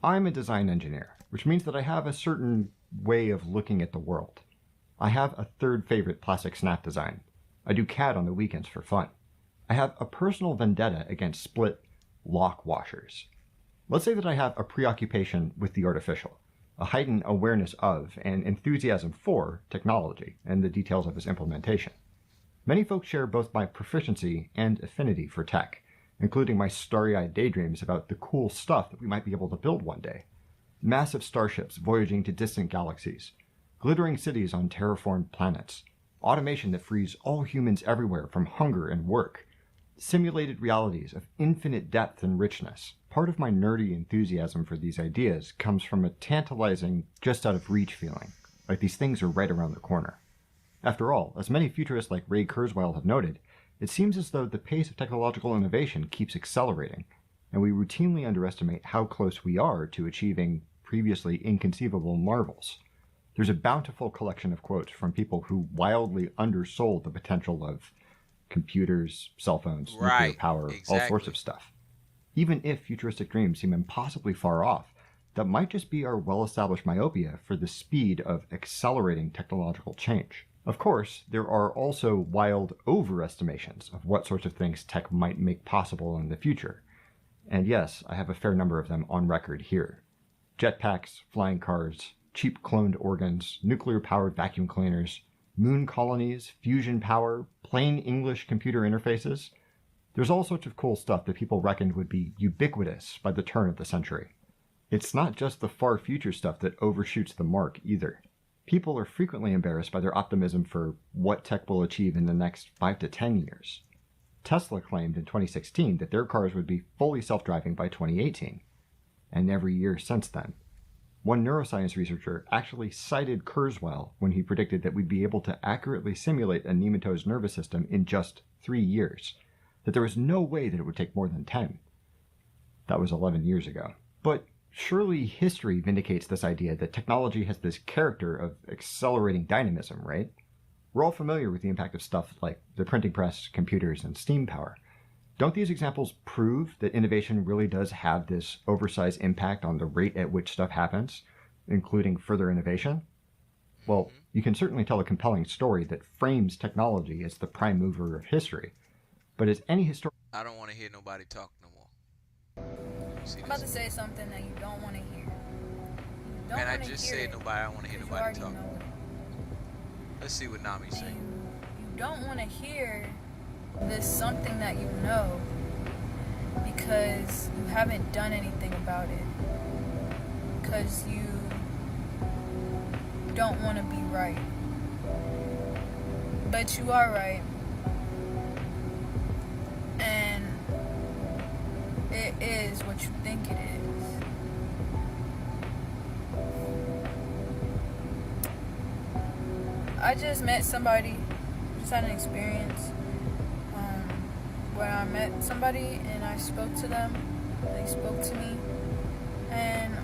I'm a design engineer, which means that I have a certain way of looking at the world. I have a third favorite plastic snap design. I do CAD on the weekends for fun. I have a personal vendetta against split lock washers. Let's say that I have a preoccupation with the artificial, a heightened awareness of and enthusiasm for technology and the details of its implementation. Many folks share both my proficiency and affinity for tech, including my starry-eyed daydreams about the cool stuff that we might be able to build one day. Massive starships voyaging to distant galaxies, glittering cities on terraformed planets, automation that frees all humans everywhere from hunger and work, simulated realities of infinite depth and richness. Part of my nerdy enthusiasm for these ideas comes from a tantalizing, just-out-of-reach feeling, like these things are right around the corner. After all, as many futurists like Ray Kurzweil have noted, it seems as though the pace of technological innovation keeps accelerating, and we routinely underestimate how close we are to achieving previously inconceivable marvels. There's a bountiful collection of quotes from people who wildly undersold the potential of computers, cell phones, nuclear power, all sorts of stuff. Even if futuristic dreams seem impossibly far off, that might just be our well-established myopia for the speed of accelerating technological change. Of course, there are also wild overestimations of what sorts of things tech might make possible in the future. And yes, I have a fair number of them on record here. Jetpacks, flying cars, cheap cloned organs, nuclear-powered vacuum cleaners, moon colonies, fusion power, plain English computer interfaces. There's all sorts of cool stuff that people reckoned would be ubiquitous by the turn of the century. It's not just the far future stuff that overshoots the mark either. People are frequently embarrassed by their optimism for what tech will achieve in the next 5 to 10 years. Tesla claimed in 2016 that their cars would be fully self-driving by 2018, and every year since then. One neuroscience researcher actually cited Kurzweil when he predicted that we'd be able to accurately simulate a nematode's nervous system in just 3 years, that there was no way that it would take more than 10. That was 11 years ago. But surely history vindicates this idea that technology has this character of accelerating dynamism, right? We're all familiar with the impact of stuff like the printing press, computers, and steam power. Don't these examples prove that innovation really does have this oversized impact on the rate at which stuff happens, including further innovation? Well, you can certainly tell a compelling story that frames technology as the prime mover of history. But as any historian... I don't want to hear nobody talk no more. I'm about to say something that you don't want to hear. Man, I just said nobody. I don't want to hear nobody talk. Let's see what Nami say. You don't want to hear this something that you know because you haven't done anything about it. Because you don't want to be right. But you are right. And it is what you think it is. I just met somebody, just had an experience. where I met somebody and I spoke to them. They spoke to me, and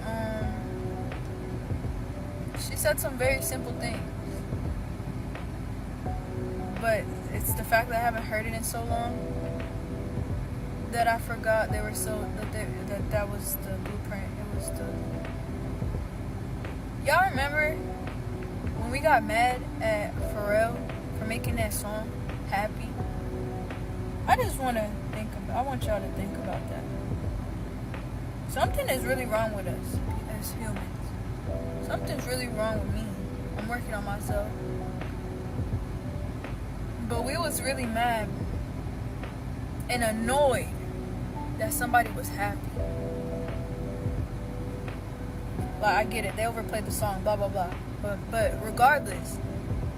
she said some very simple things. But it's the fact that I haven't heard it in so long that I forgot that was the blueprint. It was the. Y'all remember when we got mad at Pharrell for making that song Happy? I just want to I want y'all to think about that. Something is really wrong with us as humans. Something's really wrong with me. I'm working on myself. But we was really mad and annoyed that somebody was happy. Like, I get it, they overplayed the song, blah blah blah. But regardless,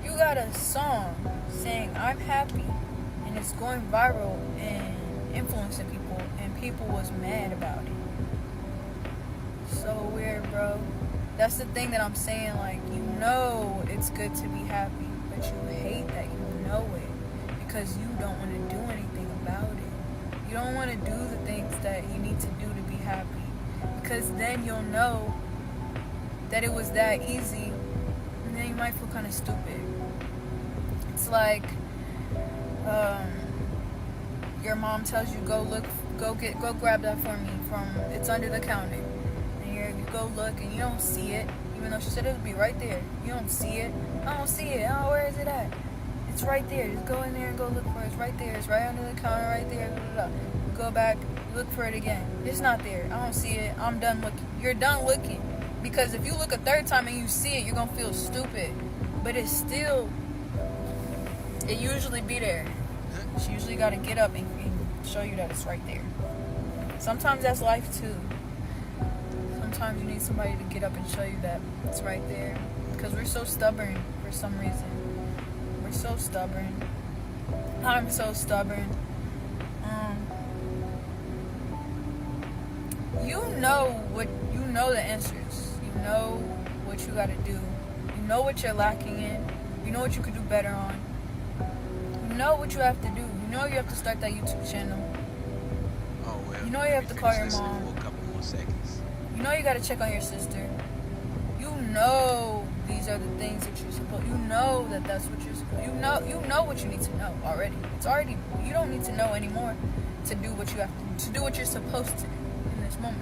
you got a song saying I'm happy and it's going viral and influencing people, and people was mad about it. So weird, bro. That's the thing that I'm saying, like, you know it's good to be happy, but you hate that you know it because you don't want to do anything about it. You don't want to do the things that you need to do to be happy, because then you'll know that it was that easy, and then you might feel kind of stupid. It's like your mom tells you go grab that for me it's under the counter, and you go look and you don't see it, even though she said it would be right there. You don't see it. I don't see it. Oh, where is it at? It's right there. Just go in there and go look for it. It's right there. It's right under the counter right there. Blah, blah, blah. You go back, look for it again. It's not there. I don't see it. I'm done looking. You're done looking. Because if you look a third time and you see it, you're going to feel stupid. But it usually be there. She usually got to get up and show you that it's right there. Sometimes that's life too. Sometimes you need somebody to get up and show you that it's right there. Because we're so stubborn for some reason. We're so stubborn. I'm so stubborn. You know the answers. You know what you gotta do. You know what you're lacking in. You know what you could do better on. You know what you have to do. You know you have to start that YouTube channel. Oh, well, you know you have to call your mom. For a couple more seconds. You know you gotta check on your sister. You know these are the things that you're supposed. You know that's what you're supposed. You know what you need to know already. It's already. You don't need to know anymore to do what you have to do what you're supposed to do in this moment.